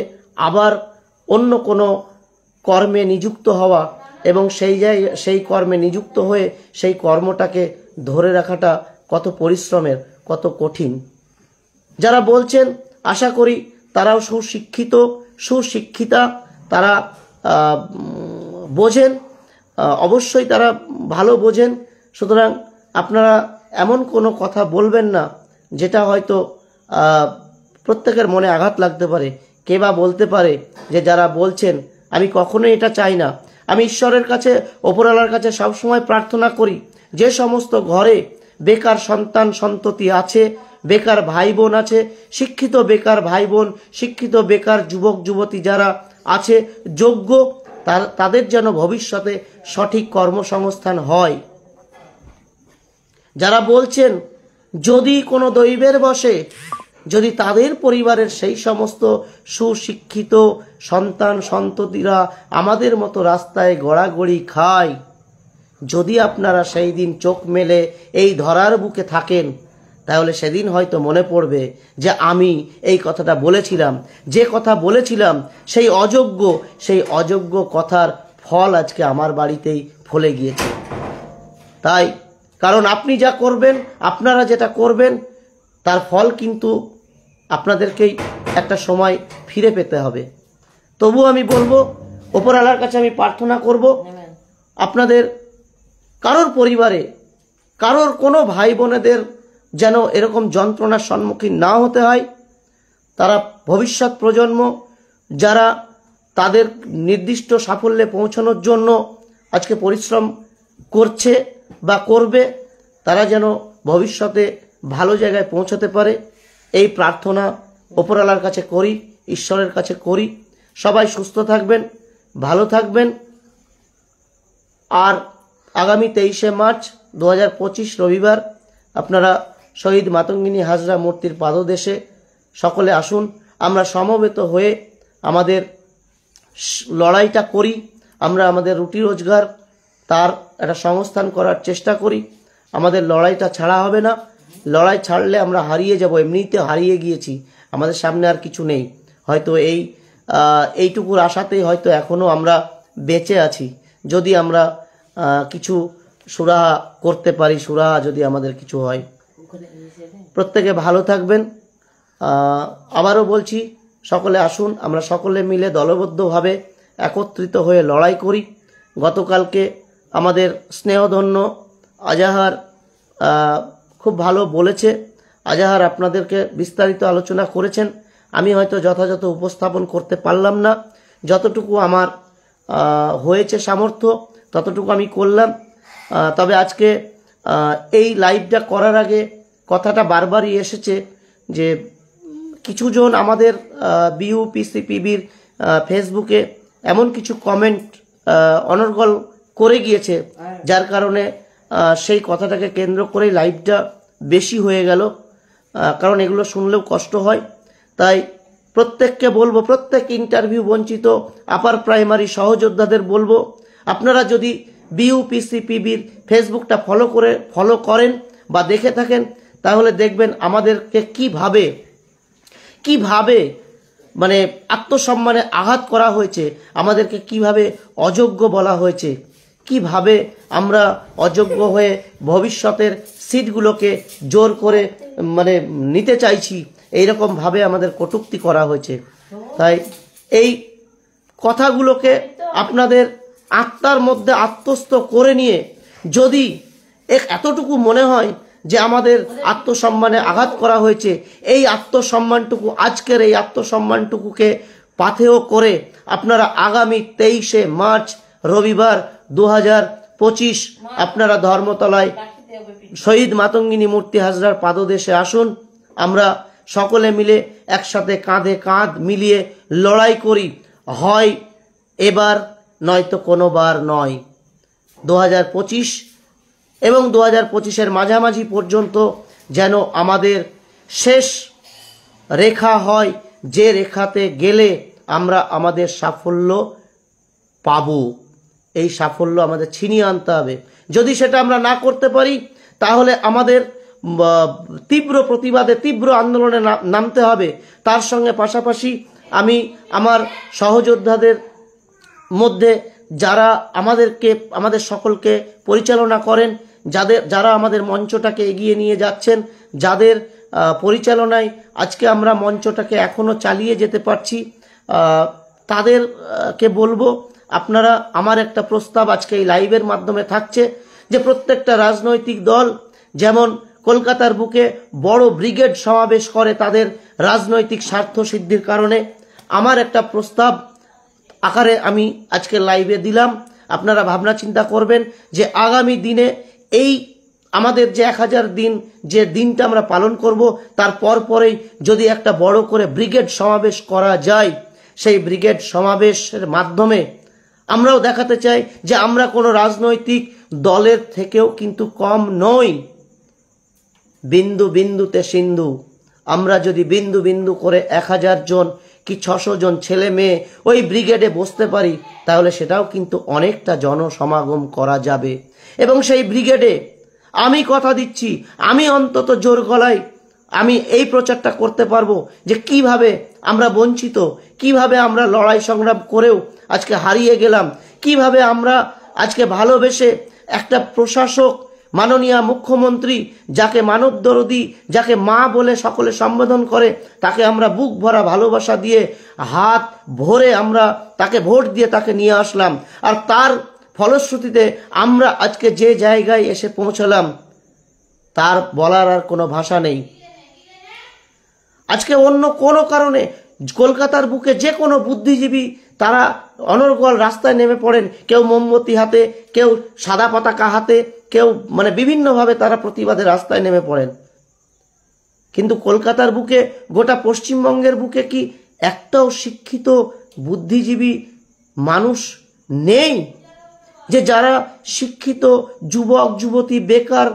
আবার অন্য কোনো কর্মে নিযুক্ত হওয়া এবং সেই কর্মে নিযুক্ত হয়ে সেই কর্মটাকে ধরে রাখাটা কত পরিশ্রমের, কত কঠিন। যারা বলছেন আশা করি তারাও সুশিক্ষিতা, তারা বোঝেন, অবশ্যই তারা ভালো বোঝেন। সুতরাং আপনারা এমন কোনো কথা বলবেন না যেটা হয়তো প্রত্যেকের মনে আঘাত লাগতে পারে। কে বা বলতে পারে যে যারা বলছেন, আমি কখনোই এটা চাই না। আমি ঈশ্বরের কাছে, ওপরওয়ালার কাছে সবসময় প্রার্থনা করি যে সমস্ত ঘরে বেকার সন্তান সন্ততি আছে, বেকার ভাই বোন আছে, শিক্ষিত বেকার ভাই বোন, শিক্ষিত বেকার যুবক যুবতী যারা আছে যোগ্য, তাদের যেন ভবিষ্যতে সঠিক কর্মসংস্থান হয়। যারা বলছেন যদি কোনো দৈবের বশে যদি তাদের পরিবারের সেই সমস্ত সুশিক্ষিত সন্তান সন্ততিরা আমাদের মতো রাস্তায় গড়াগড়ি খায়, যদি আপনারা সেই দিন চোখ মেলে এই ধরার বুকে থাকেন, তাহলে সেদিন হয়তো মনে পড়বে যে আমি এই কথাটা বলেছিলাম, যে কথা বলেছিলাম সেই অযোগ্য কথার ফল আজকে আমার বাড়িতেই ফলে গিয়েছে। তাই কারণ আপনি যা করবেন, আপনারা যেটা করবেন, তার ফল কিন্তু আপনাদেরকেই একটা সময় ফিরে পেতে হবে। তবু আমি বলবো, ওপরওয়ালার কাছে আমি প্রার্থনা করব, আপনাদের কারোর পরিবারে কারোর কোনো ভাই বোনেদের যেন এরকম যন্ত্রণার সম্মুখীন না হতে হয়। তারা ভবিষ্যৎ প্রজন্ম যারা তাদের নির্দিষ্ট সাফল্যে পৌঁছানোর জন্য আজকে পরিশ্রম করছে বা করবে, তারা যেন ভবিষ্যতে ভালো জায়গায় পৌঁছাতে পারে, এই প্রার্থনা ওপরওয়ালার কাছে করি, ঈশ্বরের কাছে করি। সবাই সুস্থ থাকবেন, ভালো থাকবেন। আর আগামী 23শে মার্চ 2025 রবিবার আপনারা শহীদ মাতঙ্গিনী হাজরা মূর্তির পাদদেশে সকলে আসুন। আমরা সমবেত হয়ে আমাদের লড়াইটা করি। আমরা আমাদের রুটি রোজগার তার একটা সংস্থান করার চেষ্টা করি। আমাদের লড়াইটা ছাড়া হবে না। লড়াই ছাড়লে আমরা হারিয়ে যাব, এমনিতে হারিয়ে গিয়েছি, আমাদের সামনে আর কিছু নেই। হয়তো এইটুকুর আশাতেই হয়তো এখনও আমরা বেঁচে আছি। যদি আমরা কিছু সুরাহা করতে পারি, সুরাহা যদি আমাদের কিছু হয়। প্রত্যেকে ভালো থাকবেন। আবারও বলছি, সকলে আসুন, আমরা সকলে মিলে দলবদ্ধভাবে একত্রিত হয়ে লড়াই করি। গতকালকে আমাদের স্নেহধন্য আজাহার খুব ভালো বলেছে। আজাহার আপনাদেরকে বিস্তারিত আলোচনা করেছেন। আমি হয়তো যথাযথ উপস্থাপন করতে পারলাম না, যতটুকু আমার হয়েছে সামর্থ্য ততটুকু আমি করলাম। তবে আজকে এই লাইভটা করার আগে কথাটা বারবারই এসেছে যে কিছুজন আমাদের বিউপিসিপিবির ফেসবুকে এমন কিছু কমেন্ট অনর্গল করে গিয়েছে, যার কারণে সেই কথাটাকে কেন্দ্র করেই লাইভটা বেশি হয়ে গেল। কারণ এগুলো শুনলেও কষ্ট হয়। তাই প্রত্যেককে বলবো, প্রত্যেক ইন্টারভিউ বঞ্চিত আপার প্রাইমারি সহযোদ্ধাদের বলবো, আপনারা যদি বিউপিসিপিবির ফেসবুকটা ফলো করেন বা দেখে থাকেন, তাহলে দেখবেন আমাদেরকে কিভাবে মানে আত্মসম্মানে আঘাত করা হয়েছে, আমাদেরকে কিভাবে অযোগ্য বলা হয়েছে, কিভাবে আমরা অযোগ্য হয়ে ভবিষ্যতের সিটগুলোকে জোর করে মানে নিতে চাইছি, এইরকমভাবে আমাদের কটূক্তি করা হয়েছে। তাই এই কথাগুলোকে আপনাদের আত্মার মধ্যে আত্মস্থ করে নিয়ে যদি এতটুকু মনে হয় যে আমাদের আত্মসম্মানে আঘাত করা হয়েছে, এই আত্মসম্মানটুকু, আজকের এই আত্মসম্মানটুকুকে পাথেয় করে আপনারা আগামী 23শে মার্চ রবিবার 2025 আপনারা ধর্মতলায় শহীদ মাতঙ্গিনী মূর্তি হাজরার পাদদেশে আসুন। আমরা সকলে মিলে একসাথে কাঁধে কাঁধ মিলিয়ে লড়াই করি। হয় এবার, নয়তো কোনোবার নয়। 2025 এবং 2025-এর মাঝামাঝি পর্যন্ত যেন আমাদের শেষ রেখা হয়, যে রেখাতে গেলে আমরা আমাদের সাফল্য পাব। এই সাফল্য আমাদের ছিনিয়ে আনতে হবে। যদি সেটা আমরা না করতে পারি, তাহলে আমাদের তীব্র প্রতিবাদে, তীব্র আন্দোলনে নামতে হবে। তার সঙ্গে পাশাপাশি আমি আমার সহযোদ্ধাদের মধ্যে যারা আমাদের সকলকে পরিচালনা করেন, যারা আমাদের মঞ্চটাকে এগিয়ে নিয়ে যাচ্ছেন, যাদের পরিচালনায় আজকে আমরা মঞ্চটাকে এখনো চালিয়ে যেতে পারছি, তাদেরকে বলবো, আপনারা, আমার একটা প্রস্তাব আজকে এই লাইভের মাধ্যমে থাকছে যে প্রত্যেকটা রাজনৈতিক দল যেমন কলকাতার বুকে বড় ব্রিগেড সমাবেশ করে তাদের রাজনৈতিক স্বার্থ সিদ্ধির কারণে, আমার একটা প্রস্তাব আকারে আমি আজকে লাইভে দিলাম। আপনারা ভাবনা চিন্তা করবেন যে আগামী দিনে এই আমাদের যে 1000 দিন, যে দিনটা আমরা পালন করব, তার পরেই যদি একটা বড় করে ব্রিগেড সমাবেশ করা যায়, সেই ব্রিগেড সমাবেশের মাধ্যমে আমরাও দেখাতে চাই যে আমরা কোনো রাজনৈতিক দলের থেকেও কিন্তু কম নই। বিন্দু বিন্দুতে সিন্ধু। আমরা যদি বিন্দু বিন্দু করে 1000 জন কি 600 জন ছেলে মেয়ে ওই ব্রিগেডে বসতে পারি, তাহলে সেটাও কিন্তু অনেকটা জনসমাগম করা যাবে। এবং সেই ব্রিগেডে আমি কথা দিচ্ছি, আমি অন্তত জোর গলায় আমি এই প্রচারটা করতে পারবো যে কিভাবে আমরা বঞ্চিত, কিভাবে আমরা লড়াই সংগ্রাম করেও আজকে হারিয়ে গেলাম, কিভাবে আমরা আজকে ভালোবেসে একটা প্রশাসক মাননীয় মুখ্যমন্ত্রী যাকে মানবদরদী, যাকে মা বলে সকলে সম্বোধন করে, তাকে আমরা বুক ভরা ভালোবাসা দিয়ে হাত ভরে আমরা তাকে ভোট দিয়ে তাকে নিয়ে আসলাম। আর তার ফলশ্রুতিতে আমরা আজকে যে জায়গায় এসে পৌঁছলাম তার বলার আর কোনো ভাষা নেই। আজকে অন্য কোনো কারণে কলকাতার বুকে যে কোনো বুদ্ধিজীবী তারা অনর্গল রাস্তায় নেমে পড়েন, কেউ মোমবাতি হাতে, কেউ সাদা পতাকা হাতে, কেউ মানে বিভিন্নভাবে তারা প্রতিবাদে রাস্তায় নেমে পড়েন। কিন্তু কলকাতার বুকে, গোটা পশ্চিমবঙ্গের বুকে কি একটাও শিক্ষিত বুদ্ধিজীবী মানুষ নেই? যে যারা শিক্ষিত যুবক যুবতী, বেকার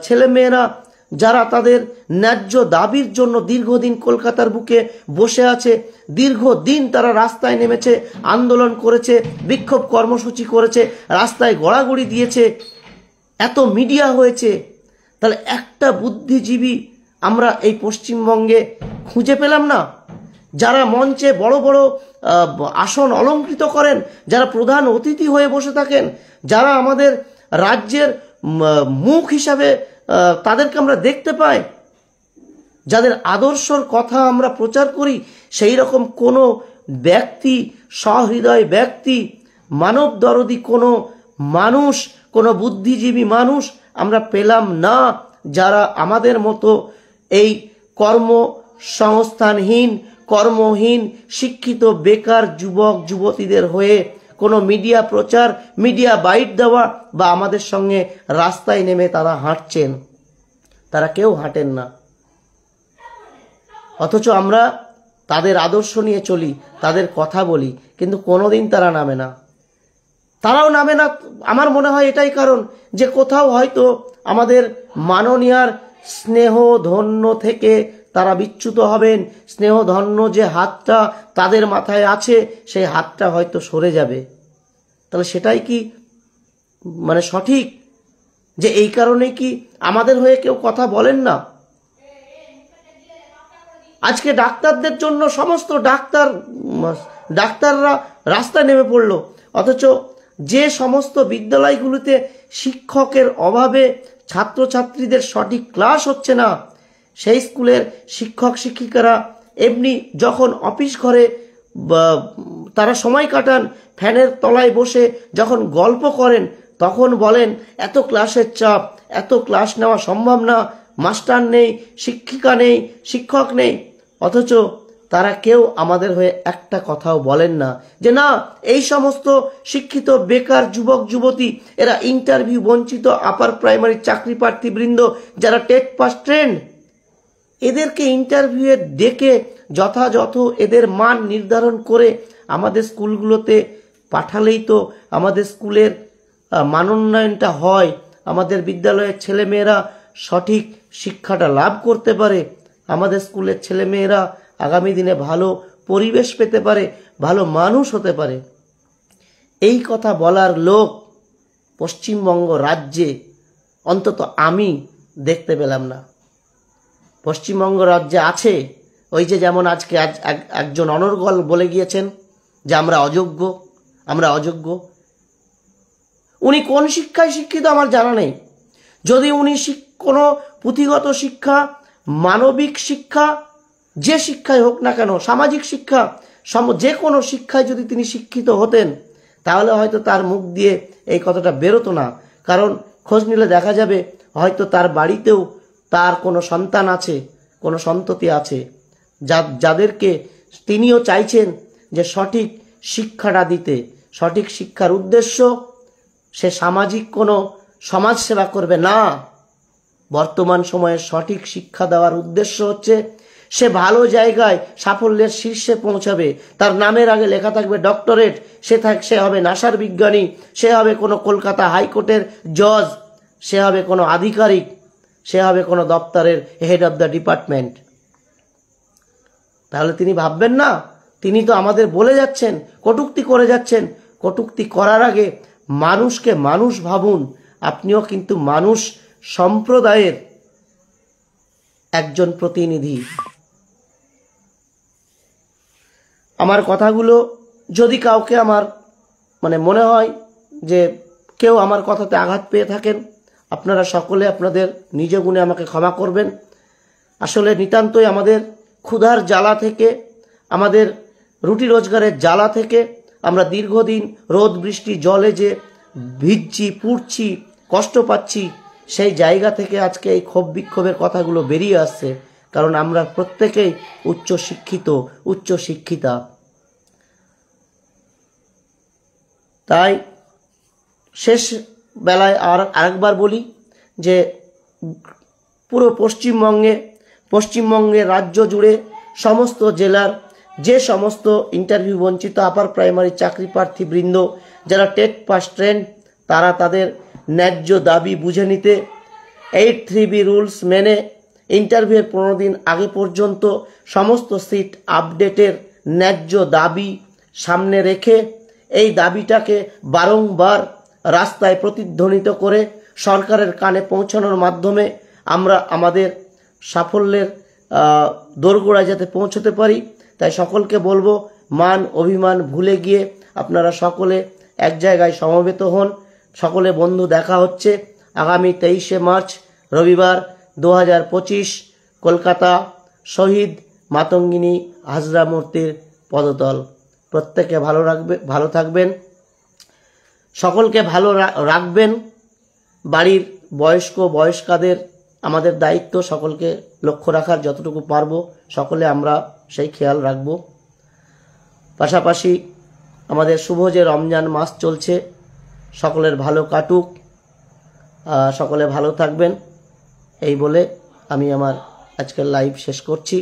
ছেলেমেয়েরা যারা তাদের ন্যায্য দাবির জন্য দীর্ঘদিন কলকাতার বুকে বসে আছে, দীর্ঘদিন তারা রাস্তায় নেমেছে, আন্দোলন করেছে, বিক্ষোভ কর্মসূচি করেছে, রাস্তায় গড়াগড়ি দিয়েছে, এত মিডিয়া হয়েছে, তাহলে একটা বুদ্ধিজীবী আমরা এই পশ্চিমবঙ্গে খুঁজে পেলাম না? যারা মঞ্চে বড় বড় আসন অলঙ্কৃত করেন, যারা প্রধান অতিথি হয়ে বসে থাকেন, যারা আমাদের রাজ্যের মুখ হিসাবে তাদেরকে আমরা দেখতে পাই, যাদের আদর্শর কথা আমরা প্রচার করি, সেই রকম কোনো ব্যক্তি, সহৃদয় ব্যক্তি, মানব দরদি কোনো মানুষ, কোনো বুদ্ধিজীবী মানুষ আমরা পেলাম না, যারা আমাদের মতো এই কর্মসংস্থানহীন, কর্মহীন, শিক্ষিত বেকার যুবক যুবতীদের হয়ে কোনো মিডিয়া প্রচার, মিডিয়া বাইট দেওয়া বা আমাদের সঙ্গে রাস্তায় নেমে তারা হাঁটছেন। তারা কেউ হাঁটেন না। অথচ আমরা তাদের আদর্শ নিয়ে চলি, তাদের কথা বলি, কিন্তু কোনোদিন তারা নামে না। তারাও নামে না, আমার মনে হয় এটাই কারণ যে কোথাও হয়তো আমাদের মাননীয়ার স্নেহ ধন্য থেকে তারা বিচ্যুত হবেন। স্নেহ ধন্য যে হাতটা তাদের মাথায় আছে, সেই হাতটা হয়তো সরে যাবে। তাহলে সেটাই কি মানে সঠিক? যে এই কারণে কি আমাদের হয়ে কেউ কথা বলেন না? আজকে ডাক্তারদের জন্য সমস্ত ডাক্তাররা রাস্তায় নেমে পড়লো, অথচ যে সমস্ত বিদ্যালয়গুলিতে শিক্ষকের অভাবে ছাত্রছাত্রীদের সঠিক ক্লাস হচ্ছে না, সেই স্কুলের শিক্ষক শিক্ষিকারা এমনি যখন অফিস ঘরে তারা সময় কাটান, ফ্যানের তলায় বসে যখন গল্প করেন, তখন বলেন এত ক্লাসের চাপ, এত ক্লাস নেওয়া সম্ভব না, মাস্টার নেই, শিক্ষিকা নেই, শিক্ষক নেই। অথচ তারা কেউ আমাদের হয়ে একটা কথাও বলেন না যে না, এই সমস্ত শিক্ষিত বেকার যুবক যুবতী, এরা ইন্টারভিউ বঞ্চিত আপার প্রাইমারি চাকরি প্রার্থীবৃন্দ যারা টেট পাস ট্রেন্ড, এদেরকে ইন্টারভিউয়ে ডেকে যথাযথ এদের মান নির্ধারণ করে আমাদের স্কুলগুলোতে পাঠালেই তো আমাদের স্কুলের মানোন্নয়নটা হয়, আমাদের বিদ্যালয়ের ছেলেমেয়েরা সঠিক শিক্ষাটা লাভ করতে পারে, আমাদের স্কুলের ছেলেমেয়েরা আগামী দিনে ভালো পরিবেশ পেতে পারে, ভালো মানুষ হতে পারে। এই কথা বলার লোক পশ্চিমবঙ্গ রাজ্যে অন্তত আমি দেখতে পেলাম না। পশ্চিমবঙ্গ রাজ্যে আছে ওই যে যেমন আজকে একজন অনর্গল বলে গিয়েছেন যে আমরা অযোগ্য, আমরা অযোগ্য। উনি কোন শিক্ষায় শিক্ষিত আমার জানা নেই। যদি উনি কোনো পুঁথিগত শিক্ষা, মানবিক শিক্ষা, যে শিক্ষায় হোক না কেন, সামাজিক শিক্ষা, যে কোনো শিক্ষায় যদি তিনি শিক্ষিত হতেন, তাহলে হয়তো তার মুখ দিয়ে এই কথাটা বেরোতো না। কারণ খোঁজ নিলে দেখা যাবে হয়তো তার বাড়িতেও তার কোনো সন্তান আছে, কোনো সন্ততি আছে, যাদেরকে তিনিও চাইছেন যে সঠিক শিক্ষাটা দিতে। সঠিক শিক্ষার উদ্দেশ্য সে সামাজিক কোনো সমাজসেবা করবে না। বর্তমান সময়ে সঠিক শিক্ষা দেওয়ার উদ্দেশ্য হচ্ছে সে ভালো জায়গায় সাফল্যের শীর্ষে পৌঁছাবে, তার নামের আগে লেখা থাকবে ডক্টরেট, সে হবে নাসার বিজ্ঞানী, সে হবে কোনো কলকাতা হাইকোর্টের জজ, সে হবে কোনো আধিকারিক, সে হবে কোনো দপ্তরের হেড অব দ্য ডিপার্টমেন্ট। তাহলে তিনি ভাববেন না, তিনি তো আমাদের বলে যাচ্ছেন, কটূক্তি করে যাচ্ছেন। কটূক্তি করার আগে মানুষকে মানুষ ভাবুন। আপনিও কিন্তু মানুষ সম্প্রদায়ের একজন প্রতিনিধি। আমার কথাগুলো যদি কাউকে আমার মনে হয় যে কেউ আমার কথাতে আঘাত পেয়ে থাকেন, আপনারা সকলে আপনাদের নিজ গুণে আমাকে ক্ষমা করবেন। আসলে নিতান্তই আমাদের ক্ষুধার জ্বালা থেকে, আমাদের রুটি রোজগারের জ্বালা থেকে আমরা দীর্ঘদিন রোদ বৃষ্টি জলে যে ভিজছি, পুড়ছি, কষ্ট পাচ্ছি, সেই জায়গা থেকে আজকে এই ক্ষোভ বিক্ষোভের কথাগুলো বেরিয়ে আসছে। কারণ আমরা প্রত্যেকেই উচ্চশিক্ষিত, উচ্চশিক্ষিতা। তাই শেষ বেলায় আরেকবার বলি যে পুরো পশ্চিমবঙ্গের রাজ্য জুড়ে সমস্ত জেলার যে সমস্ত ইন্টারভিউ বঞ্চিত আপার প্রাইমারি চাকরি প্রার্থীবৃন্দ যারা টেট পাস ট্রেন্ড, তারা তাদের ন্যায্য দাবি বুঝে নিতে 8(3)B রুলস মেনে ইন্টারভিউয়ের 15 দিন আগে পর্যন্ত সমস্ত সিট আপডেটের ন্যায্য দাবি সামনে রেখে এই দাবিটাকে বারংবার রাস্তায় প্রতিধ্বনিত করে সরকারের কানে পৌঁছানোর মাধ্যমে আমরা আমাদের সাফল্যের দোরগোড়ায় যাতে পৌঁছতে পারি। তাই সকলকে বলবো, মান অভিমান ভুলে গিয়ে আপনারা সকলে এক জায়গায় সমবেত হন। সকলে বন্ধু দেখা হচ্ছে আগামী 23শে মার্চ রবিবার 2025 কলকাতা শহীদ মাতঙ্গিনী হাজরা মূর্তির পদতল। প্রত্যেকে ভালো থাকবেন, সকলকে ভালো রাখবেন। বাড়ির বয়স্কাদের আমাদের দায়িত্ব সকলকে লক্ষ্য রাখার, যতটুকু পারবো সকলে আমরা সেই খেয়াল রাখব। পাশাপাশি আমাদের শুভ যে রমজান মাস চলছে, সকলের ভালো কাটুক, সকলে ভালো থাকবেন। এই বলে আমি আমার আজকের লাইভ শেষ করছি।